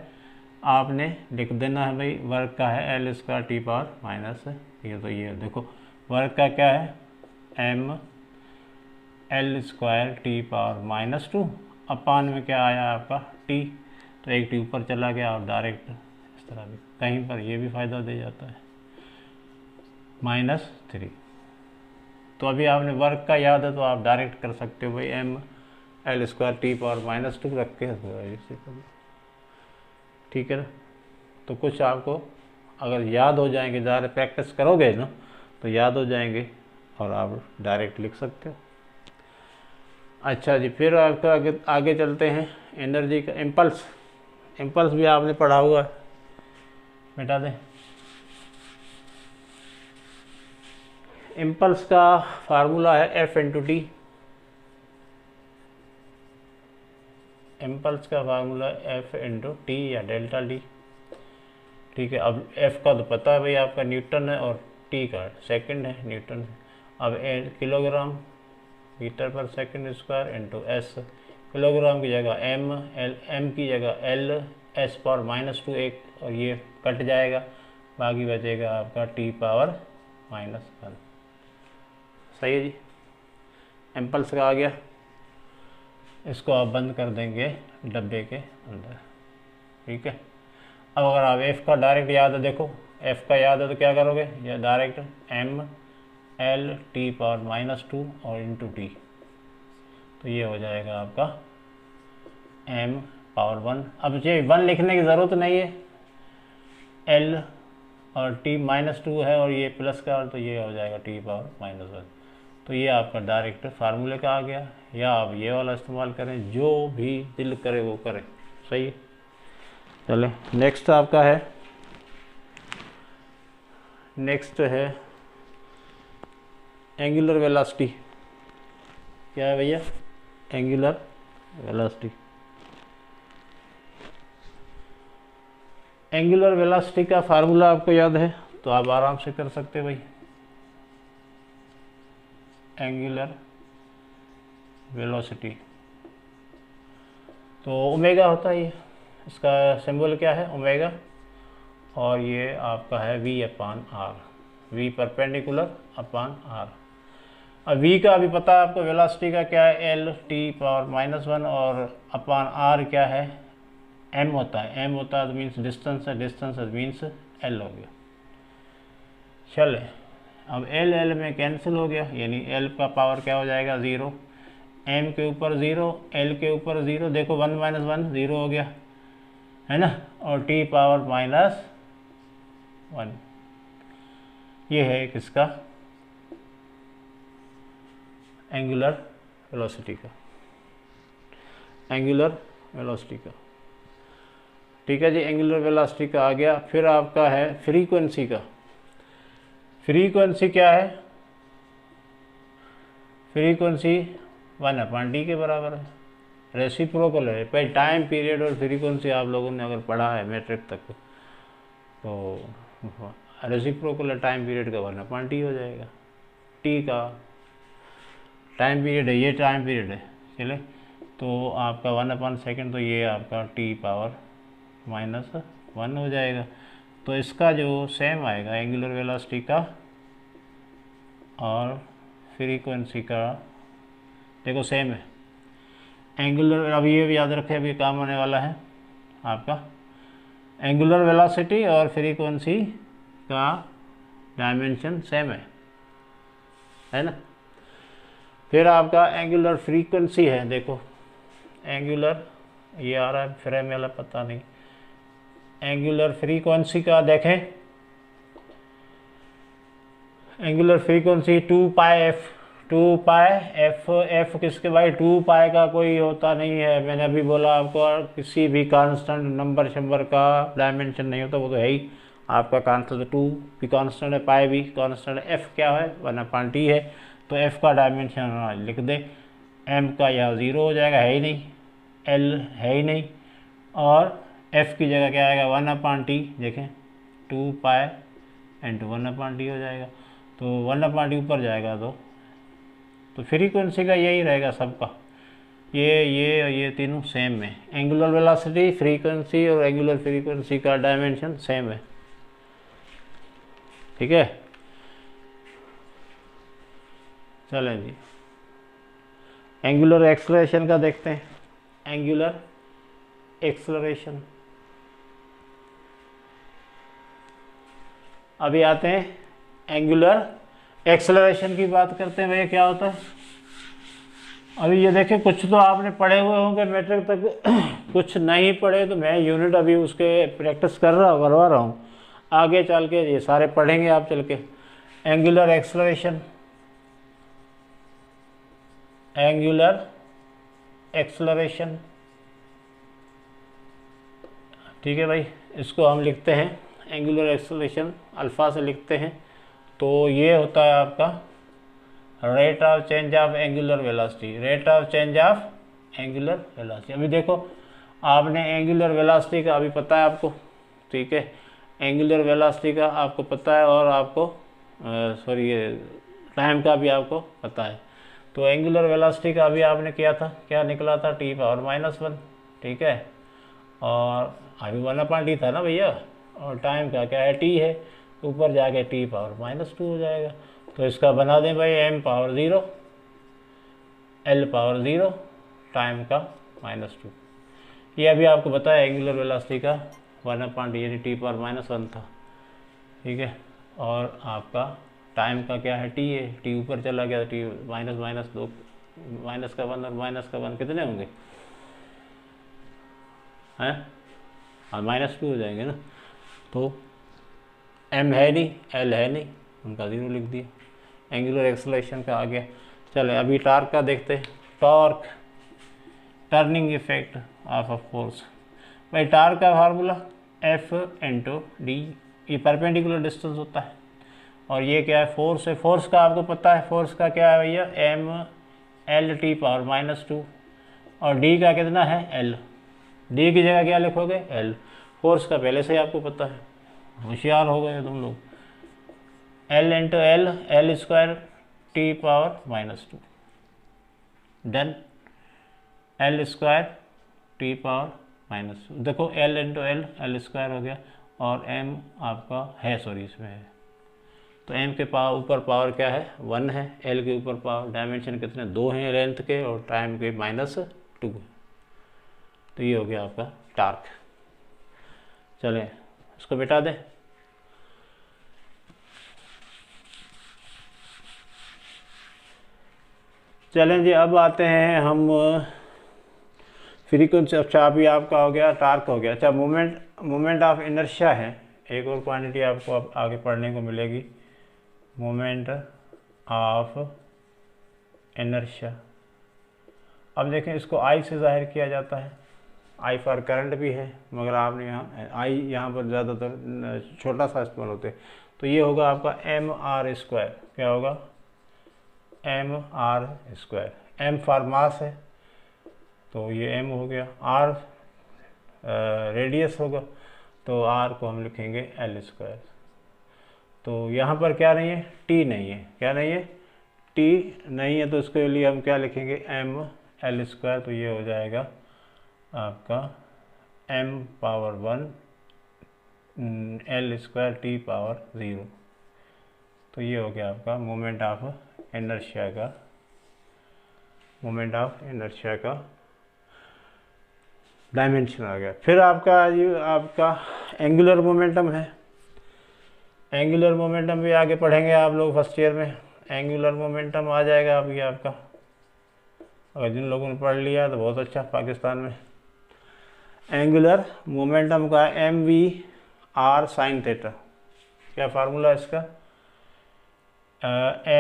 A: आपने लिख देना है भाई, वर्क का है L² T⁻⁻, ये तो ये देखो वर्क का क्या है, M L² T⁻⁻2 अपान में क्या आया आपका T, तो एक T ऊपर चला गया। और डायरेक्ट इस तरह भी कहीं पर ये भी फ़ायदा दे जाता है, -3। तो अभी आपने वर्क का याद है तो आप डायरेक्ट कर सकते हो भाई, M L² T⁻⁻2 रख के ऐसे कर लो। ठीक है ना, तो कुछ आपको अगर याद हो जाएंगे, ज़्यादा प्रैक्टिस करोगे ना तो याद हो जाएंगे और आप डायरेक्ट लिख सकते हो। अच्छा जी, फिर आपका आगे चलते हैं। एनर्जी का इम्पल्स भी आपने पढ़ा हुआ है, मिटा दें। इम्पल्स का फार्मूला है F×T। इम्पल्स का फार्मूला F×T या ΔT। ठीक है, अब F का तो पता है भाई आपका न्यूटन है, और T का सेकंड है न्यूटन। अब किलोग्राम मीटर/सेकंड² × S, किलोग्राम की जगह M की जगह L, S⁻⁻2 एक, और ये कट जाएगा, बाकी बचेगा आपका T⁻⁻1। सही है जी, इम्पल्स का आ गया। इसको आप बंद कर देंगे डब्बे के अंदर। ठीक है, अब अगर आप F का डायरेक्ट याद है, देखो F का याद है तो क्या करोगे, या डायरेक्ट M L T⁻⁻2 और × T, तो ये हो जाएगा आपका M⁻1। अब ये 1 लिखने की ज़रूरत नहीं है, L और T -2 है और ये प्लस का, तो ये हो जाएगा T⁻⁻1। तो ये आपका डायरेक्ट फार्मूले का आ गया, या आप ये वाला इस्तेमाल करें, जो भी दिल करे वो करें। सही है। चले नेक्स्ट आपका है, नेक्स्ट है एंगुलर वेलोसिटी। क्या है भैया? Angular velocity. एंगुलर वेलोसिटी का फार्मूला आपको याद है तो आप आराम से कर सकते हैं भाई। एंगुलर वेलोसिटी तो ओमेगा होता है, ये इसका सिंबल क्या है? ओमेगा। और ये आपका है v upon R, v perpendicular upon R. अब v का अभी पता है आपको, वेलोसिटी का क्या है? एल टी पावर -1, और अपान आर क्या है? m होता है। m होता है तो मीन्स डिस्टेंस है, डिस्टेंस मीन्स l हो गया। चले अब l में कैंसिल हो गया, यानी l का पावर क्या हो जाएगा? 0। m के ऊपर 0, l के ऊपर 0, देखो 1 - 1 0 हो गया, है ना। और t पावर -1, ये है किसका? एंगुलर वेलोसिटी का, एंगुलर वेलोसिटी का। ठीक है जी, एंगुलर वेलोसिटी का आ गया। फिर आपका है फ्रीक्वेंसी का। फ्रीक्वेंसी क्या है? फ्रीक्वेंसी 1/d के बराबर है, रेसिप्रोकल है। भाई टाइम पीरियड और फ्रीक्वेंसी आप लोगों ने अगर पढ़ा है मैट्रिक तक तो रेसिप्रोकल है, टाइम पीरियड का 1/d हो जाएगा। टी का टाइम पीरियड है, ये टाइम पीरियड है, चले तो आपका 1/सेकेंड, तो ये आपका टी पावर -1 हो जाएगा। तो इसका जो सेम आएगा एंगुलर वेलोसिटी का और फ्रीक्वेंसी का, देखो सेम है। एंगुलर, अब ये भी याद रखें, अभी काम होने वाला है आपका। एंगुलर वेलोसिटी और फ्रीक्वेंसी का डायमेंशन सेम है ना। फिर आपका एंगुलर फ्रीक्वेंसी है, देखो एंगुलर, ये आ रहा है फ्रेम वाला पता नहीं। एंगुलर फ्रीक्वेंसी का देखें, angular frequency 2πf, 2πf, f किसके भाई? 2π का कोई होता नहीं है, मैंने अभी बोला आपको, किसी भी कांस्टेंट नंबर शंबर का डायमेंशन नहीं होता, वो तो है ही आपका कांस्टेंट। 2 भी कांस्टेंट है, पाई भी कांस्टेंट है, f क्या है? 1/t है, तो f का डायमेंशन लिख दे। m का यहाँ 0 हो जाएगा, है ही नहीं, l है ही नहीं, और f की जगह क्या आएगा? 1/t। देखें 2π × 1/t हो जाएगा, तो 1/t ऊपर जाएगा तो फ्रीक्वेंसी का यही रहेगा सबका, ये तीनों सेम है। एंगुलर वेलोसिटी, फ्रीक्वेंसी और एंगुलर फ्रीक्वेंसी का डायमेंशन सेम है। ठीक है, चलें जी। एंगुलर एक्सेलरेशन का देखते हैं। एंगुलर एक्सेलरेशन, अभी आते हैं एंगुलर एक्सेलरेशन की बात करते हैं। भैया क्या होता है? अभी ये देखें, कुछ तो आपने पढ़े हुए होंगे मैट्रिक तक, कुछ नहीं पढ़े तो मैं यूनिट अभी उसके प्रैक्टिस करवा रहा हूँ, आगे चल के ये सारे पढ़ेंगे आप चल के। एंगुलर एक्सेलरेशन, एंगुलर एक्सेलरेशन, ठीक है भाई, इसको हम लिखते हैं एंगुलर एक्सेलरेशन, अल्फा से लिखते हैं। तो ये होता है आपका rate of change of angular velocity, rate of change of angular velocity. अभी देखो आपने एंगुलर वेलोसिटी का अभी पता है आपको, ठीक है, एंगुलर वेलोसिटी का आपको पता है, और आपको सॉरी ये टाइम का भी आपको पता है। तो एंगुलर वेलोसिटी का अभी आपने किया था, क्या निकला था? t पावर -1, ठीक है, और अभी 1/t था ना भैया, और टाइम का क्या है? t है, ऊपर जाके t पावर -2 हो जाएगा। तो इसका बना दें भाई, m power 0, l power 0, time का -2। ये अभी आपको बताया एंगुलर वेलोसिटी का 1/t यानी t पावर -1 था, ठीक है, और आपका टाइम का क्या है? t है, t ऊपर चला गया, t -2, -1 और -1 कितने होंगे? हैं, हाँ -2 हो जाएंगे ना। तो m है नहीं, l है नहीं, उनका 0 लिख दिया। एंगुलर एक्सेलरेशन का आ गया। चले अभी टार्क का देखते हैं। Torque, turning effect of a force. भाई टार्क का फार्मूला F इंटू डी, ये परपेंडिकुलर डिस्टेंस होता है, और ये क्या है, फोर्स है। फोर्स का आपको पता है, फोर्स का क्या है भैया, m(L)T⁻², और डी का कितना है, L। डी की जगह क्या लिखोगे, L। फोर्स का पहले से ही आपको पता है, होशियार हो गए तुम लोग। L into L, L²T⁻², done. L²T⁻², देखो L इंटू L, L² हो गया, और m आपका है, सॉरी इसमें है, तो m के ऊपर पावर क्या है, 1 है। l के ऊपर पावर, डायमेंशन कितने, 2 हैं लेंथ के, और टाइम के -2। तो ये हो गया आपका टार्क। चलें इसको मिटा दें। चलें जी, अब आते हैं हम फ्रीक्वेंसी। अच्छा अभी आपका हो गया टार्क हो गया। अच्छा मोमेंट ऑफ इनर्शिया है, एक और क्वांटिटी आपको अब आगे पढ़ने को मिलेगी, मोमेंट ऑफ इनर्शिया। अब देखें, इसको आई से जाहिर किया जाता है, आई फॉर करंट भी है, मगर आपने यहाँ आई यहाँ पर ज़्यादातर छोटा सा इस्तेमाल होते हैं। तो ये होगा आपका mr²। क्या होगा, mr²। m फॉर मास है, तो ये m हो गया। r रेडियस होगा, तो r को हम लिखेंगे l²। तो यहाँ पर क्या नहीं है, t नहीं है। क्या नहीं है, t नहीं है, तो इसके लिए हम क्या लिखेंगे, ml²। तो ये हो जाएगा आपका m⁻1 L²T⁻0। तो ये हो गया आपका मोमेंट ऑफ इनर्शिया का डायमेंशन आ गया। फिर आपका ये आपका एंगुलर मोमेंटम है। एंगुलर मोमेंटम भी आगे पढ़ेंगे आप लोग फर्स्ट ईयर में। एंगुलर मोमेंटम आ जाएगा अभी आपका, अगर जिन लोगों ने पढ़ लिया तो बहुत अच्छा। पाकिस्तान में एंगुलर मोमेंटम का mv r sin थीटा, क्या फार्मूला है इसका,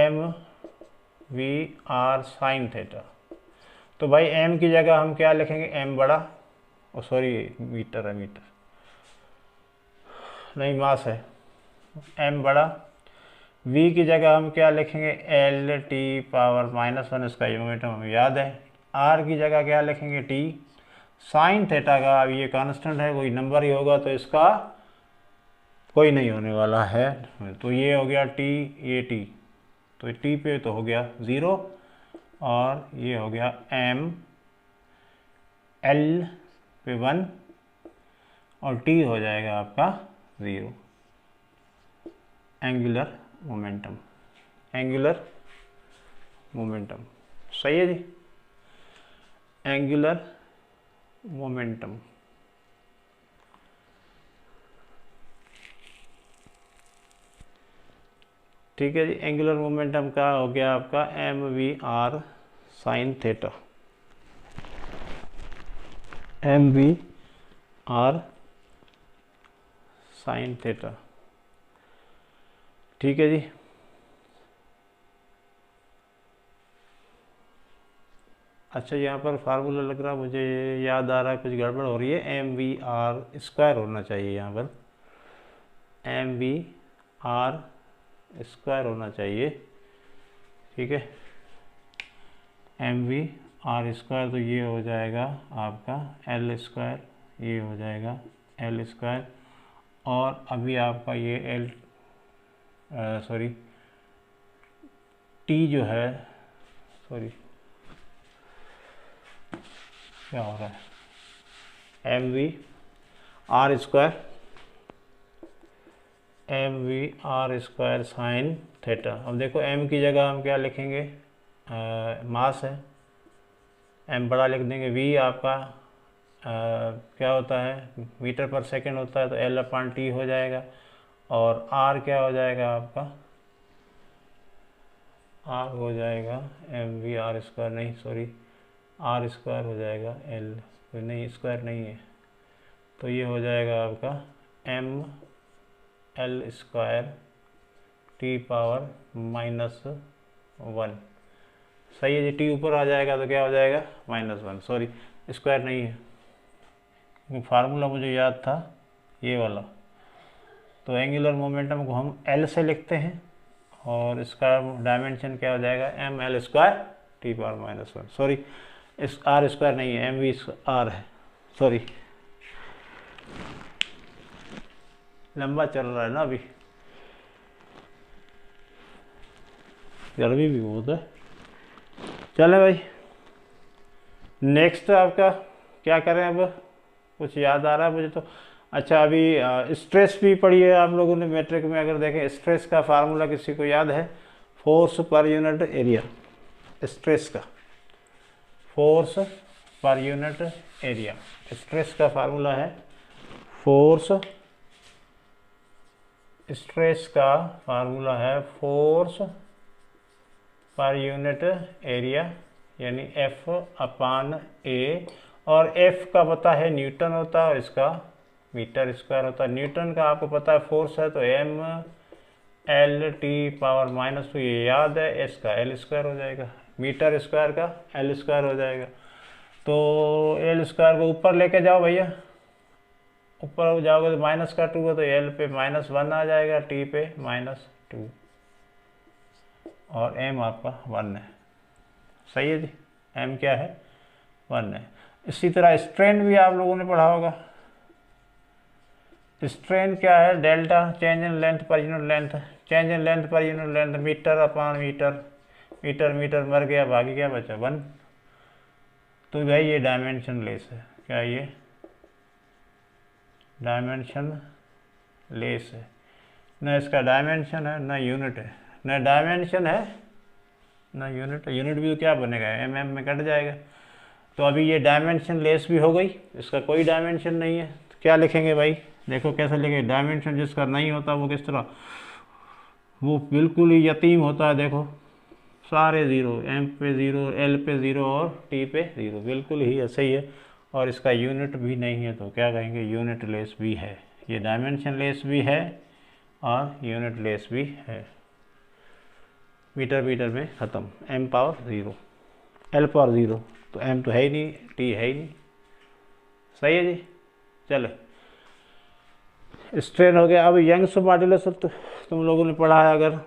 A: mv r sin थीटा। तो भाई m की जगह हम क्या लिखेंगे, m बड़ा, सॉरी मीटर है, मीटर नहीं मास है, m बड़ा। v की जगह हम क्या लिखेंगे, L⁻⁻1, इसका ये मोमेंटम हमें याद है। r की जगह क्या लिखेंगे, t। साइन थीटा का अब ये कांस्टेंट है, कोई नंबर ही होगा, तो इसका कोई नहीं होने वाला है। तो ये हो गया t, ये t, तो t पे तो हो गया 0, और ये हो गया m, l पे 1, और t हो जाएगा आपका 0। एंगुलर मोमेंटम सही है जी। एंगुलर मोमेंटम, ठीक है जी। एंगुलर मोमेंटम का हो गया आपका mv r sin theta, mv r sin theta, ठीक है जी। अच्छा यहाँ पर फार्मूला लग रहा, मुझे याद आ रहा है कुछ गड़बड़ हो रही है, mv r² होना चाहिए, यहाँ पर mv r² होना चाहिए, ठीक है। mv r², तो ये हो जाएगा आपका l², ये हो जाएगा l², और अभी आपका ये t जो है, सॉरी क्या हो रहा है, mv r² साइन थीटा। अब देखो m की जगह हम क्या लिखेंगे, मास है, m बड़ा लिख देंगे। v आपका क्या होता है, मीटर पर सेकंड होता है, तो L/T हो जाएगा, और r क्या हो जाएगा आपका, r हो जाएगा mv r², नहीं सॉरी r² हो जाएगा, l नहीं, स्क्वायर नहीं है, तो ये हो जाएगा आपका m l² टी पावर -1। सही है जी, टी ऊपर आ जाएगा तो क्या हो जाएगा -1, सॉरी स्क्वायर नहीं है, क्योंकि फार्मूला मुझे याद था ये वाला। तो एंगुलर मोमेंटम को हम एल से लिखते हैं और इसका डायमेंशन क्या हो जाएगा ml² टी पावर -1, सॉरी इस आर स्क्वायर नहीं है, mv² है, सॉरी लंबा चल रहा है ना अभी, गर्मी भी बहुत है। चले भाई नेक्स्ट आपका क्या करें, अब कुछ याद आ रहा है मुझे तो। अच्छा अभी स्ट्रेस भी पढ़ी है आप लोगों ने मैट्रिक में, अगर देखें स्ट्रेस का फार्मूला किसी को याद है, फोर्स पर यूनिट एरिया, स्ट्रेस का फोर्स पर यूनिट एरिया, स्ट्रेस का फार्मूला है फोर्स, स्ट्रेस का फार्मूला है फोर्स पर यूनिट एरिया यानी F/A, और F का पता है न्यूटन होता है और इसका मीटर स्क्वायर होता है। न्यूटन का आपको पता है फोर्स है तो mL/T⁻², ये याद है, S का L² हो जाएगा, मीटर स्क्वायर का L² हो जाएगा। तो L² को ऊपर लेके जाओ भैया, ऊपर जाओगे तो -2 है तो L पे -1 आ जाएगा, T पे -2 और M आपका 1 है। सही है जी, M क्या है 1 है। इसी तरह स्ट्रेन भी आप लोगों ने पढ़ा होगा। स्ट्रेन क्या है, डेल्टा चेंज इन लेंथ पर unit length, change in length पर यूनिट लेंथ मीटर/मीटर, मीटर मर गया, बाकी क्या बचा 1। तो भाई ये डायमेंशन लेस है, क्या ये डायमेंशन लेस है, न इसका डायमेंशन है न यूनिट है, न डायमेंशन है न यूनिट है। यूनिट भी तो क्या बनेगा mm में कट जाएगा। तो अभी ये डायमेंशन लेस भी हो गई, इसका कोई डायमेंशन नहीं है। तो क्या लिखेंगे भाई, देखो कैसे लिखेंगे, डायमेंशन जिसका नहीं होता वो किस तरह, वो बिल्कुल ही यतीम होता है। देखो सारे ज़ीरो, M पे ज़ीरो, L पे ज़ीरो और T पे ज़ीरो, बिल्कुल ही ऐसे ही है। और इसका यूनिट भी नहीं है तो क्या कहेंगे यूनिट लेस भी है। ये डायमेंशन लेस भी है और यूनिट लेस भी है। मीटर में ख़त्म, m⁻0, L⁻0, तो m तो है ही नहीं, t है ही नहीं। सही है जी। चलो स्ट्रेन हो गया। अब यंग्स मॉड्यूलस तुम लोगों ने पढ़ा है, अगर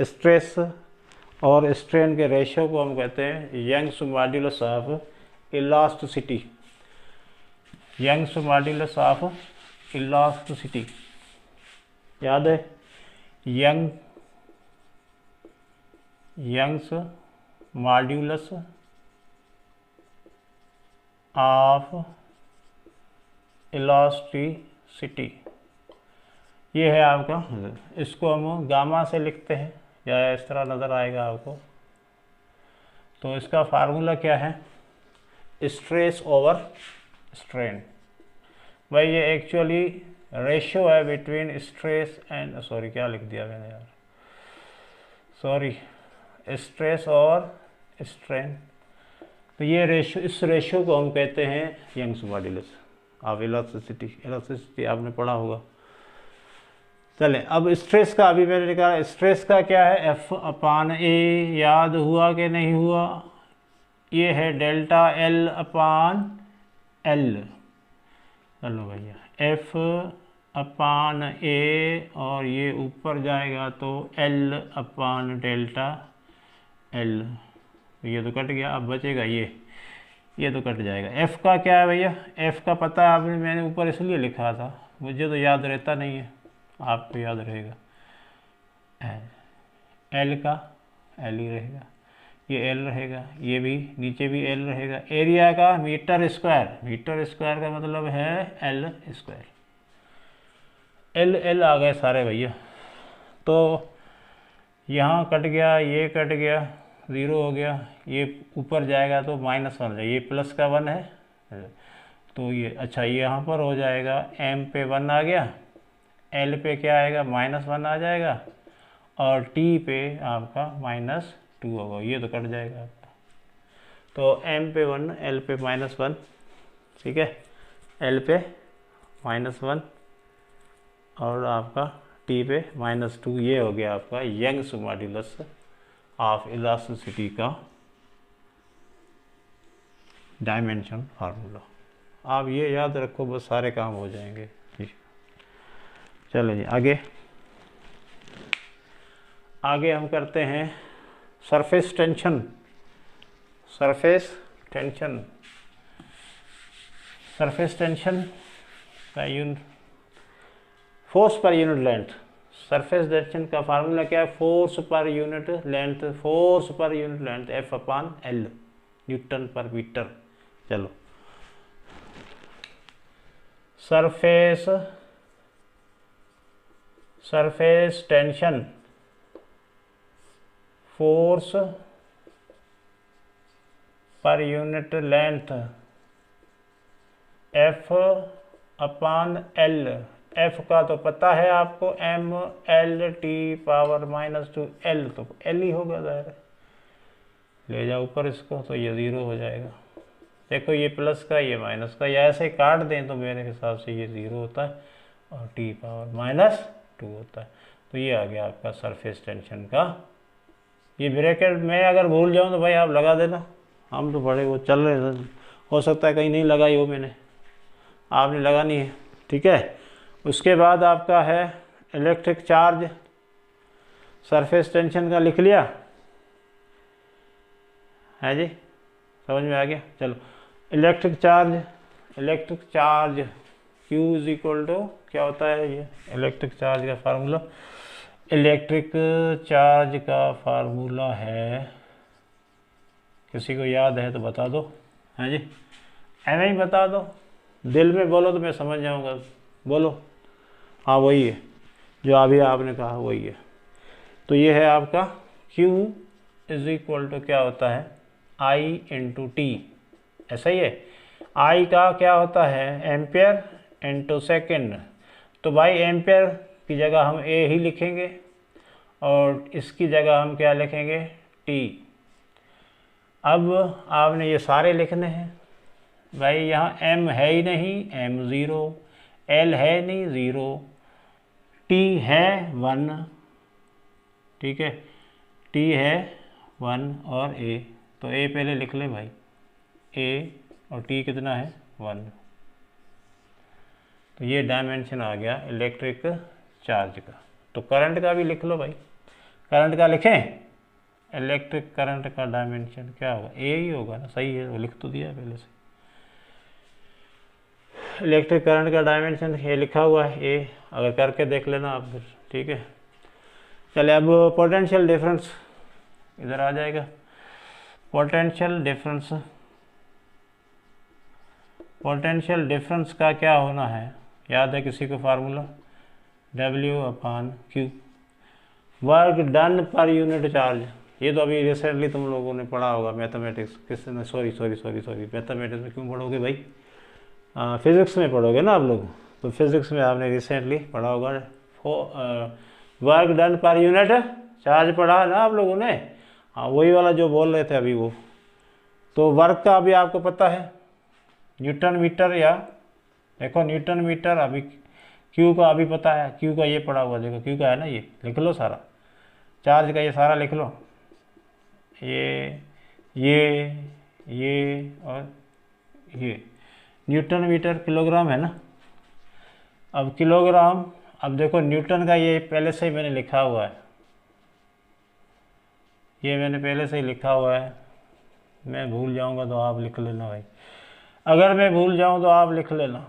A: स्ट्रेस और स्ट्रेन के रेशियो को हम कहते हैं Young's modulus of elasticity, Young's modulus of elasticity, याद है यंग्स मॉड्यूलस ऑफ इलास्टिसिटी, ये है आपका। इसको हम गामा से लिखते हैं या इस तरह नज़र आएगा आपको। तो इसका फार्मूला क्या है, स्ट्रेस ओवर स्ट्रेन। भाई ये एक्चुअली रेशियो है बिटवीन स्ट्रेस एंड, सॉरी क्या लिख दिया मैंने यार, सॉरी, स्ट्रेस और स्ट्रेन। तो ये रेशियो, इस रेशियो को हम कहते हैं यंग्स मॉड्यूलस ऑफ इलास्टिसिटी आपने पढ़ा होगा। चले अब स्ट्रेस का, अभी मैंने लिखा स्ट्रेस का क्या है F/A, याद हुआ कि नहीं हुआ, ये है डेल्टा L/L। चलो भैया F/A और ये ऊपर जाएगा तो L/डेल्टा L, ये तो कट गया, अब बचेगा ये तो कट जाएगा। F का क्या है भैया, F का पता है आपने, मैंने ऊपर इसलिए लिखा था, मुझे तो याद रहता नहीं है, आपको याद रहेगा। L का L ही रहेगा, ये L रहेगा, ये भी नीचे भी L रहेगा। एरिया का मीटर स्क्वायर का मतलब है L²। L आ गए सारे भैया। तो यहाँ कट गया, ये कट गया, 0 हो गया, ये ऊपर जाएगा तो -1 हो जाएगा, ये प्लस का 1 है तो ये, अच्छा ये यहाँ पर हो जाएगा, M पे 1 आ गया, L पे क्या आएगा -1 आ जाएगा और T पे आपका -2 होगा, ये तो कट जाएगा आपका। तो M पे 1, L पे -1, ठीक है, L पे -1 और आपका टी पे -2, ये हो गया आपका यंग्स मॉड्यूलस ऑफ इलास्टिसिटी का डायमेंशन फार्मूला। आप ये याद रखो, बस सारे काम हो जाएंगे। चलो जी आगे हम करते हैं सरफेस टेंशन। सरफेस टेंशन का फोर्स पर यूनिट लेंथ। सरफेस टेंशन का फार्मूला क्या है? फोर्स पर यूनिट लेंथ F/L न्यूटन पर मीटर। चलो सरफेस टेंशन फोर्स पर यूनिट लेंथ F/L। F का तो पता है आपको, mL/T⁻⁻²L, तो L ही होगा ज़ाहिर है। ले जाओ ऊपर इसको, तो ये 0 हो जाएगा। देखो ये प्लस का, ये माइनस का, या ऐसे काट दें तो मेरे हिसाब से ये 0 होता है और T⁻⁻² होता है। तो ये आ गया आपका सरफेस टेंशन का। ये ब्रैकेट में अगर भूल जाऊँ तो भाई आप लगा देना, हम तो बड़े वो चल रहे हैं, हो सकता है कहीं नहीं लगाई हो मैंने, आपने लगानी है, ठीक है। उसके बाद आपका है इलेक्ट्रिक चार्ज। सरफेस टेंशन का लिख लिया है जी, समझ में आ गया। चलो इलेक्ट्रिक चार्ज Q = क्या होता है ये इलेक्ट्रिक चार्ज का फार्मूला? इलेक्ट्रिक चार्ज का फार्मूला है, किसी को याद है तो बता दो, है जी, ऐसे ही बता दो, दिल में बोलो तो मैं समझ जाऊंगा, बोलो। हाँ वही है जो अभी आपने कहा, वही है। तो ये है आपका Q = क्या होता है? I/T, ऐसा ही है। I का क्या होता है? एम्पियर/सेकेंड। तो भाई एम्पियर की जगह हम A ही लिखेंगे और इसकी जगह हम क्या लिखेंगे? T। अब आपने ये सारे लिखने हैं भाई, यहाँ M है ही नहीं, M 0, L है नहीं 0, T है 1, ठीक है, T है 1 और A, तो A पहले लिख ले भाई, A और T कितना है? 1। तो ये डायमेंशन आ गया इलेक्ट्रिक चार्ज का। तो करंट का भी लिख लो भाई, करंट का लिखें, इलेक्ट्रिक करंट का डायमेंशन क्या होगा? A ही होगा ना, सही है, वो लिख तो दिया पहले से। इलेक्ट्रिक करंट का डायमेंशन ये लिखा हुआ है A, अगर करके देख लेना आप फिर, ठीक है। चले अब पोटेंशियल डिफरेंस इधर आ जाएगा। पोटेंशियल डिफरेंस का क्या होना है? याद है किसी को formula? W/Q, work done per unit charge. ये तो अभी रिसेंटली तुम लोगों ने पढ़ा होगा मैथमेटिक्स, किसने, सॉरी मैथमेटिक्स में क्यों पढ़ोगे भाई, फिज़िक्स में पढ़ोगे ना आप लोग, तो फिज़िक्स में आपने रिसेंटली पढ़ा होगा work done per unit charge, पढ़ा ना आप लोगों ने। हाँ वही वाला जो बोल रहे थे अभी वो। तो वर्क का अभी आपको पता है न्यूटन मीटर, या देखो न्यूटन मीटर, अभी Q का अभी पता है, Q का ये पढ़ा हुआ, देखो Q का है ना, ये लिख लो सारा, चार्ज का ये सारा लिख लो, ये और ये। न्यूटन मीटर किलोग्राम है ना, अब किलोग्राम, अब देखो न्यूटन का ये पहले से ही मैंने लिखा हुआ है, ये मैंने पहले से ही लिखा हुआ है, मैं भूल जाऊंगा तो आप लिख लेना भाई, अगर मैं भूल जाऊं तो आप लिख लेना।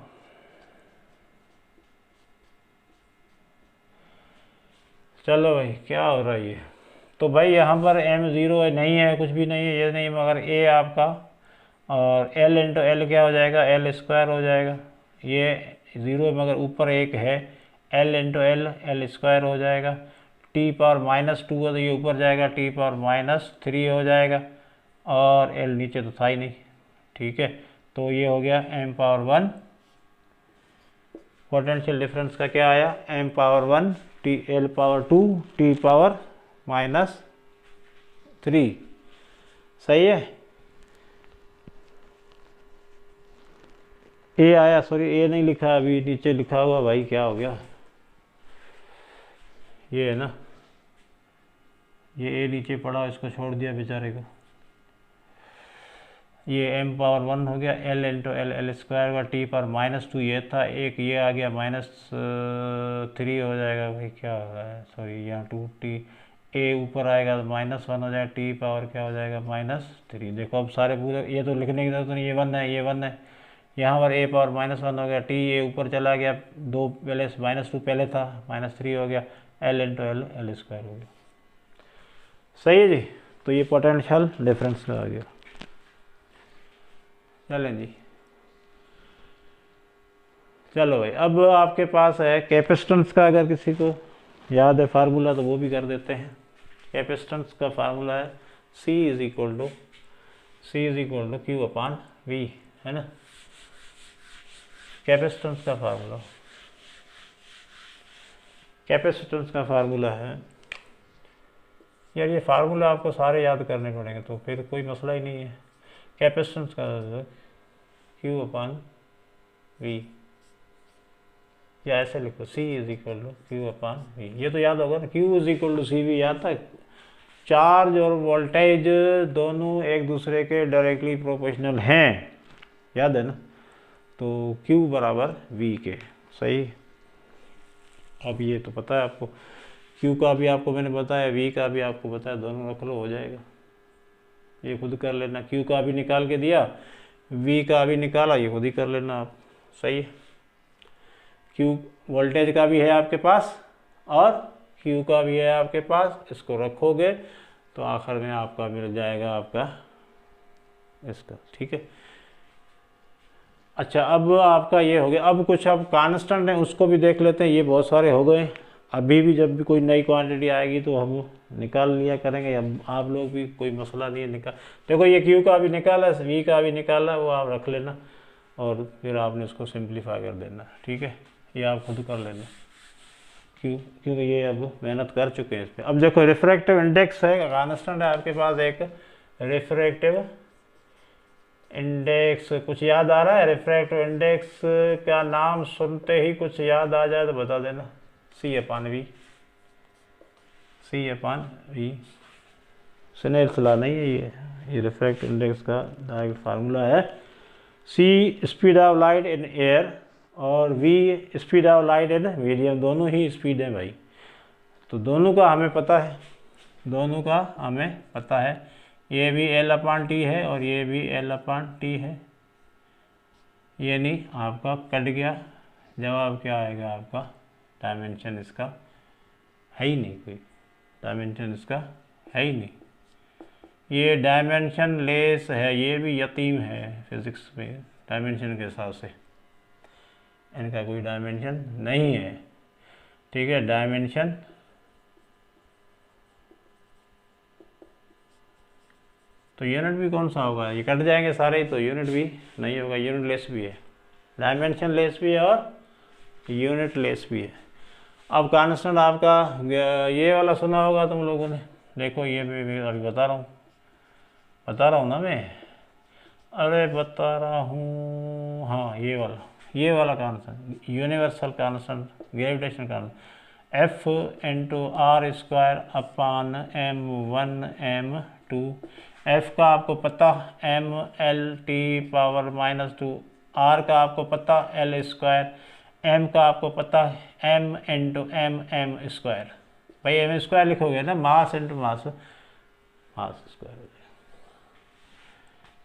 A: चलो भाई क्या हो रहा है ये, तो भाई यहाँ पर M 0 नहीं है, कुछ भी नहीं है, ये नहीं, मगर A आपका, और L/L क्या हो जाएगा? L² हो जाएगा, ये 0 मगर ऊपर 1 है, L/L L² हो जाएगा, T⁻² है तो ये ऊपर जाएगा, T⁻³ हो जाएगा, और L नीचे तो था ही नहीं, ठीक है। तो ये हो गया m⁻1। पोटेंशियल डिफरेंस का क्या आया? m⁻1 L⁻2 T⁻³ सही है। A आया, सॉरी A नहीं लिखा अभी, नीचे लिखा हुआ भाई, क्या हो गया? ये है ना, ये ए नीचे पड़ा, इसको छोड़ दिया बेचारे को। ये m पावर 1 हो गया, l into L L square का t पर -2 ये था, एक ये आ गया -3 हो जाएगा। भाई क्या हो रहा है, सॉरी यहाँ 2t, a ऊपर आएगा तो -1 हो जाएगा, t पावर क्या हो जाएगा -3। देखो अब सारे पूरे, ये तो लिखने की जरूरत नहीं, ये 1 है, ये 1 है, यहाँ पर a पावर -1 हो गया, t ये ऊपर चला गया, 2 पहले -2 पहले था, -3 हो गया, l into L L square हो गया। सही है जी। तो ये पोटेंशियल डिफरेंस आ गया। चलें जी, चलो भाई, अब आपके पास है कैपेसिटेंस का, अगर किसी को याद है फार्मूला तो वो भी कर देते हैं। कैपेसिटेंस का फार्मूला है C is equal to Q/V, है ना, कैपेसिटेंस का फार्मूला है यार। ये फार्मूला आपको सारे याद करने पड़ेंगे तो फिर कोई मसला ही नहीं है। कैपेसिटेंस का Q/V, या ऐसे लिखो C is equal to Q/V, ये तो याद होगा ना, Q is equal to CV याद था। चार्ज और वोल्टेज दोनों एक दूसरे के डायरेक्टली प्रोपोर्शनल हैं, याद है ना, तो Q बराबर V के। सही। अब ये तो पता है आपको, Q का भी आपको मैंने बताया, V का भी आपको बताया, दोनों रख लो हो जाएगा। ये खुद कर लेना, Q का भी निकाल के दिया, V का भी निकाला, ये खुद ही कर लेना आप। सही है। Q वोल्टेज का भी है आपके पास और Q का भी है आपके पास, इसको रखोगे तो आखिर में आपका मिल जाएगा आपका इसका। ठीक है। अच्छा, अब आपका ये हो गया। अब कुछ अब कांस्टेंट है उसको भी देख लेते हैं। ये बहुत सारे हो गए, अभी भी जब भी कोई नई क्वांटिटी आएगी तो हम निकाल लिया करेंगे। अब आप लोग भी, कोई मसला नहीं है, निकाल। देखो ये Q का भी निकाला, V का भी निकाला, वो आप रख लेना और फिर आपने उसको सिंप्लीफाई कर देना। ठीक है, ये आप खुद कर लेना, क्योंकि ये अब मेहनत कर चुके हैं इस पर। अब देखो रिफ्रैक्टिव इंडेक्स है, कांस्टेंट है आपके पास एक रिफ्रैक्टिव इंडेक्स। कुछ याद आ रहा है? रिफ्रैक्टिव इंडेक्स का नाम सुनते ही कुछ याद आ जाए तो बता देना। C/V, स्नेल नहीं है ये रिफ्रैक्टिव इंडेक्स का डायरेक्ट फार्मूला है। C speed of light in air और V speed of light in medium, दोनों ही स्पीड है भाई। तो दोनों का हमें पता है, ये भी L/T है और ये भी L/T है। ये नहीं आपका कट गया, जवाब क्या आएगा आपका? डायमेंशन इसका है ही नहीं, कोई डायमेंशन इसका है ही नहीं। ये डायमेंशन लेस है, ये भी यतीम है फिज़िक्स में डायमेंशन के हिसाब से, इनका कोई डायमेंशन नहीं है। ठीक है, डायमेंशन तो यूनिट भी कौन सा होगा? ये कट जाएंगे सारे ही, तो यूनिट भी नहीं होगा, यूनिट लेस भी है, डायमेंशन लेस भी है और यूनिट लेस भी है। अब कांस्टेंट आपका ये वाला सुना होगा तुम लोगों ने, देखो ये मैं अभी बता रहा हूँ ना मैं, अरे बता रहा हूँ, हाँ ये वाला constant, universal constant, gravitation constant, F/r²/m1m2। F का आपको पता mLT⁻², R का आपको पता L², M का आपको पता m×m²। भाई m² लिखोगे ना, मास इंटू मास स्क्वायर हो जाएगा।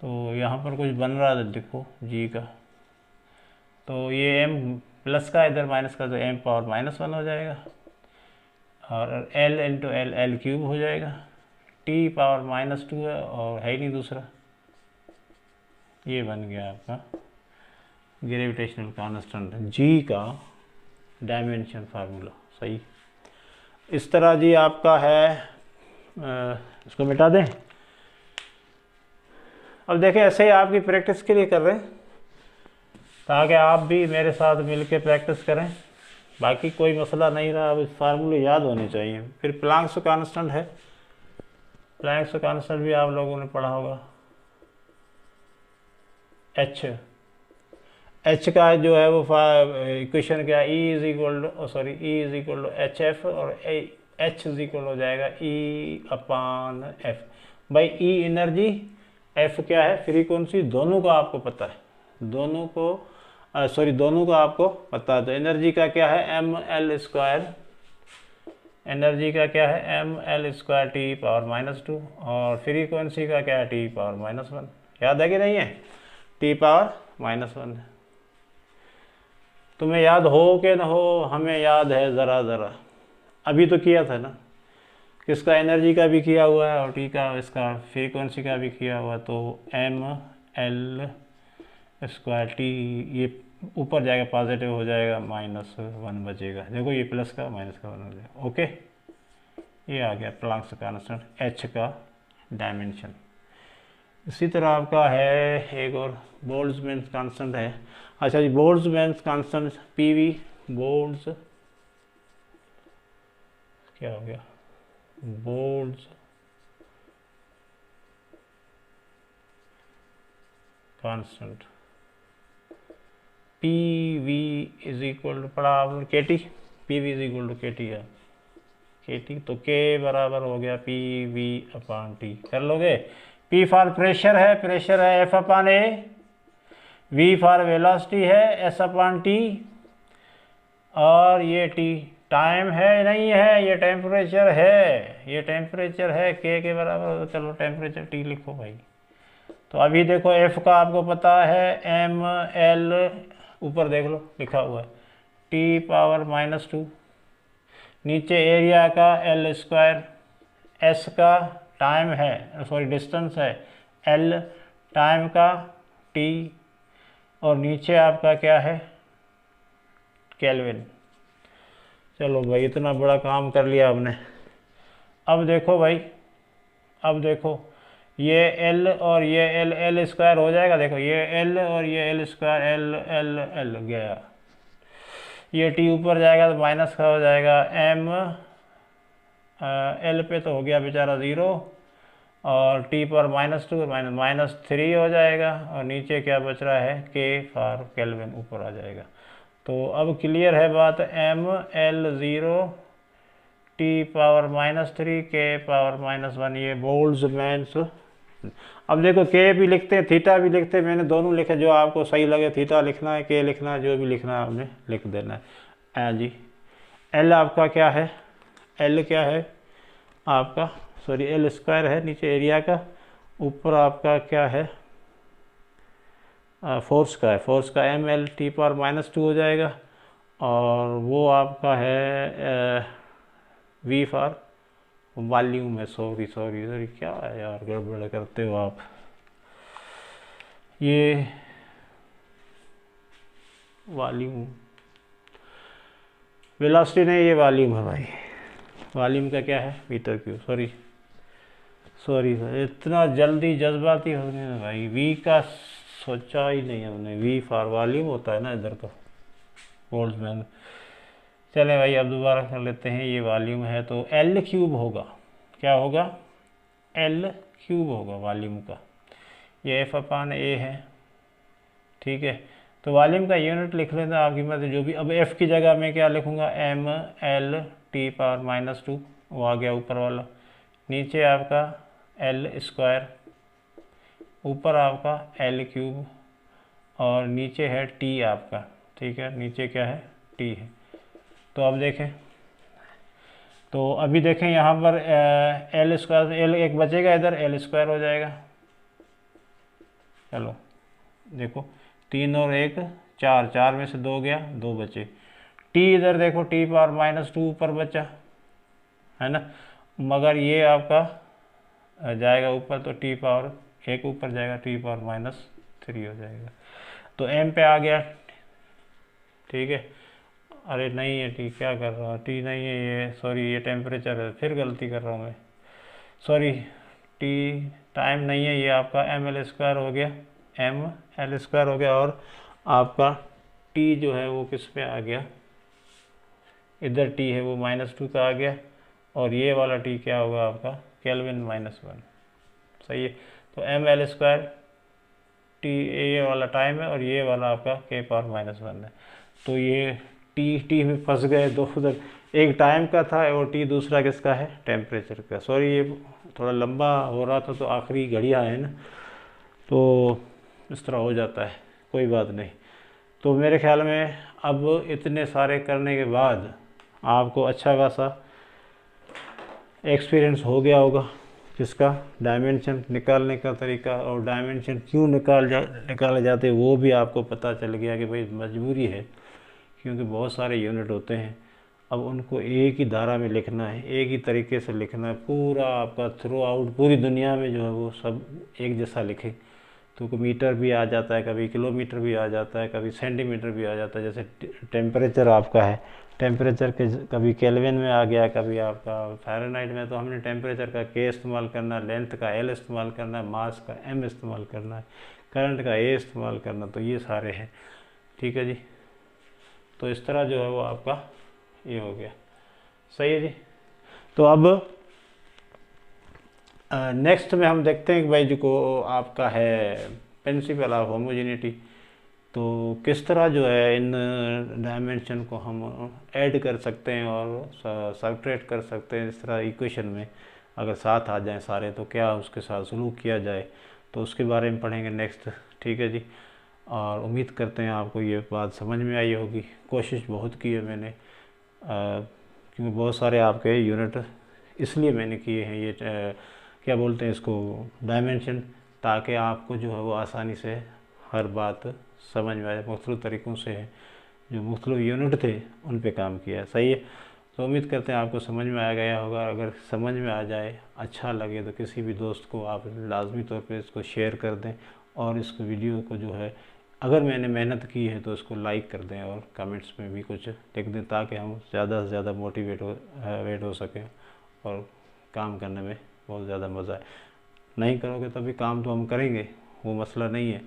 A: तो यहाँ पर कुछ बन रहा है, देखो G का, तो ये m प्लस का इधर माइनस का, तो m⁻⁻1 हो जाएगा और L×L क्यूब हो जाएगा। T⁻², है और है ही नहीं दूसरा, ये बन गया आपका ग्रेविटेशनल कांस्टेंट G का डायमेंशन फार्मूला। सही। इस तरह जी आपका है, इसको मिटा दें। अब देखें, ऐसे ही आपकी प्रैक्टिस के लिए कर रहे हैं ताकि आप भी मेरे साथ मिलकर प्रैक्टिस करें। बाकी कोई मसला नहीं रहा, अब इस फार्मूले याद होने चाहिए। फिर प्लैंक्स कांस्टेंट है, प्लैंक्स कांस्टेंट भी आप लोगों ने पढ़ा होगा। H का जो है वो इक्वेशन क्या है? E is equal to HF और H इज इक्वल हो जाएगा E/F। भाई E एनर्जी, F क्या है फ्रीक्वेंसी, दोनों का आपको पता है, दोनों का आपको पता है। तो एनर्जी का क्या है mL², एनर्जी का क्या है mL² T⁻², और फ्रीक्वेंसी का क्या है T⁻⁻1। याद है कि नहीं है, T⁻⁻1। तुम्हें याद हो कि ना हो, हमें याद है ज़रा ज़रा, अभी तो किया था ना, किसका एनर्जी का भी किया हुआ है और टी का, इसका फ्रीक्वेंसी का भी किया हुआ। तो mL² T, ये ऊपर जाएगा पॉजिटिव हो जाएगा, -1 बचेगा। देखो ये प्लस का माइनस का 1 हो जाएगा। ओके, ये आ गया प्लांक्स कांस्टेंट, H का डायमेंशन। इसी तरह आपका है एक और बोल्ट्जमैन कांस्टेंट है। अच्छा जी, बोल्ट्जमैन कांस्टेंट PV, बोल्ट्ज क्या हो गया, Boltz constant PV is equal to, पढ़ा आपने KT, PV is equal to KT है, KT तो K बराबर हो गया PV/T। कर लोगे। P फॉर प्रेशर है, F/A, V फॉर वेलोसिटी है, S/T, और ये T टाइम है नहीं है, ये टेम्परेचर है, ये टेम्परेचर है, K के बराबर। तो चलो टेम्परेचर T लिखो भाई। तो अभी देखो F का आपको पता है mL, ऊपर देख लो लिखा हुआ है T⁻⁻2, नीचे एरिया का L², S का टाइम है, सॉरी डिस्टेंस है, L टाइम का T, और नीचे आपका क्या है केल्विन। चलो भाई, इतना बड़ा काम कर लिया आपने। अब देखो भाई, अब देखो ये L और ये L² हो जाएगा। देखो ये L और ये L², L गया, ये T ऊपर जाएगा तो माइनस का हो जाएगा, L पे तो हो गया बेचारा 0, और T⁻⁻2 -3 हो जाएगा, और नीचे क्या बच रहा है K फॉर केल्विन, ऊपर आ जाएगा। तो अब क्लियर है बात, mL0 T⁻⁻3 K⁻⁻1, ये बोल्ट्जमैन। अब देखो K भी लिखते हैं, थीटा भी लिखते हैं, मैंने दोनों लिखे, जो आपको सही लगे, थीटा लिखना है, K लिखना है, जो भी लिखना है आपने लिख देना है जी। L आपका क्या है, L क्या है आपका, सॉरी L² है नीचे एरिया का, ऊपर आपका क्या है फोर्स का है, फोर्स का mL T⁻⁻2 हो जाएगा, और वो आपका है V फॉर वॉल्यूम है। सॉरी क्या है यार, गड़बड़ करते हो आप। ये वॉल्यूम, वेलोसिटी नहीं, ये वॉल्यूम है भाई। वॉल्यूम का क्या है मीटर क्यूब। सॉरी इतना जल्दी जज्बाती हो गए ना भाई, V का सोचा ही नहीं हमने, V फॉर वॉल्यूम होता है ना इधर तो, बोल्ट्जमैन। चले भाई, अब दोबारा कर लेते हैं। ये वॉल्यूम है तो L³ होगा, क्या होगा L³ होगा वॉल्यूम का, ये F/A है, ठीक है। तो वॉल्यूम का यूनिट लिख लेना आपकी मर्जी जो भी। अब F की जगह मैं क्या लिखूँगा, mL T⁻⁻2, वो आ गया ऊपर वाला, नीचे आपका L², ऊपर आपका L³, और नीचे है T आपका, ठीक है, नीचे क्या है T है। तो अब देखें, तो अभी देखें यहाँ पर L², L एक बचेगा इधर, L² हो जाएगा। चलो देखो 3 और 1 4, 4 में से 2 गया, 2 बचे। T इधर देखो T⁻⁻2 ऊपर बचा है ना, मगर ये आपका जाएगा ऊपर, तो T⁻1 ऊपर जाएगा, T⁻⁻3 हो जाएगा। तो M पे आ गया, ठीक है। अरे नहीं है T, क्या कर रहा हूँ, T नहीं है ये, सॉरी ये टेम्परेचर है, फिर गलती कर रहा हूँ मैं, सॉरी T टाइम नहीं है, ये आपका mL² हो गया, mL² हो गया, और आपका T जो है वो किस पे आ गया, इधर T है वो -2 का आ गया, और ये वाला T क्या होगा आपका केल्विन -1, सही है। तो mL² T ये वाला टाइम है, और ये वाला आपका K⁻⁻1 है। तो ये T में फंस गए दो उधर, एक टाइम का था और टी दूसरा किसका है, टेम्परेचर का। सॉरी ये थोड़ा लंबा हो रहा था, तो आखिरी घड़ियाँ है ना, तो इस तरह हो जाता है, कोई बात नहीं। तो मेरे ख्याल में अब इतने सारे करने के बाद आपको अच्छा खासा एक्सपीरियंस हो गया होगा, जिसका डायमेंशन निकालने का तरीका और डायमेंशन क्यों निकाले जाते वो भी आपको पता चल गया कि भाई मजबूरी है, क्योंकि बहुत सारे यूनिट होते हैं। अब उनको एक ही धारा में लिखना है, एक ही तरीके से लिखना है, पूरा आपका थ्रू आउट पूरी दुनिया में जो है वो सब एक जैसा लिखे। तो मीटर भी आ जाता है, कभी किलोमीटर भी आ जाता है, कभी सेंटीमीटर भी आ जाता है। जैसे टेम्परेचर आपका है, टेम्परेचर के कभी केल्विन में आ गया, कभी आपका फ़ारेनहाइट में, तो हमने टेम्परेचर का के इस्तेमाल करना, लेंथ का एल इस्तेमाल करना है, मास का एम इस्तेमाल करना है, करंट का ए इस्तेमाल करना, तो ये सारे हैं, ठीक है जी। तो इस तरह जो है वो आपका ये हो गया, सही है जी। तो अब नेक्स्ट में हम देखते हैं कि भाई जो को आपका है प्रिंसिपल ऑफ होमोजेनिटी, तो किस तरह जो है इन डायमेंशन को हम ऐड कर सकते हैं और सब्ट्रैक्ट कर सकते हैं। इस तरह इक्वेशन में अगर साथ आ जाएं सारे, तो क्या उसके साथ सलूक किया जाए, तो उसके बारे में पढ़ेंगे नेक्स्ट, ठीक है जी। और उम्मीद करते हैं आपको ये बात समझ में आई होगी। कोशिश बहुत की है मैंने, क्योंकि बहुत सारे आपके यूनिट इसलिए मैंने किए हैं ये क्या बोलते हैं इसको, डायमेंशन, ताकि आपको जो है वो आसानी से हर बात समझ में आए। मुख्तलिफ तरीक़ों से जो मुख्तलिफ यूनिट थे उन पे काम किया, सही है। तो उम्मीद करते हैं आपको समझ में आ गया होगा। अगर समझ में आ जाए, अच्छा लगे, तो किसी भी दोस्त को आप लाजमी तौर पे इसको शेयर कर दें, और इस वीडियो को जो है, अगर मैंने मेहनत की है तो इसको लाइक कर दें, और कमेंट्स में भी कुछ लिख दें, ताकि हम ज़्यादा से ज़्यादा मोटिवेट हो सकें और काम करने में बहुत ज़्यादा मज़ा आए। नहीं करोगे तभी काम तो हम करेंगे, वो मसला नहीं है,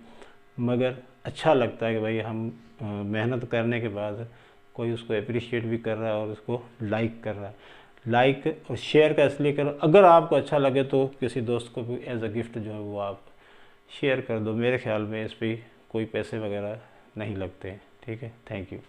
A: मगर अच्छा लगता है कि भाई हम मेहनत करने के बाद कोई उसको अप्रिशिएट भी कर रहा है और उसको लाइक कर रहा है। लाइक और शेयर का इसलिए करो, अगर आपको अच्छा लगे तो किसी दोस्त को भी एज अ गिफ्ट जो है वो आप शेयर कर दो। मेरे ख्याल में इस पर कोई पैसे वगैरह नहीं लगते हैं, ठीक है। Thank you.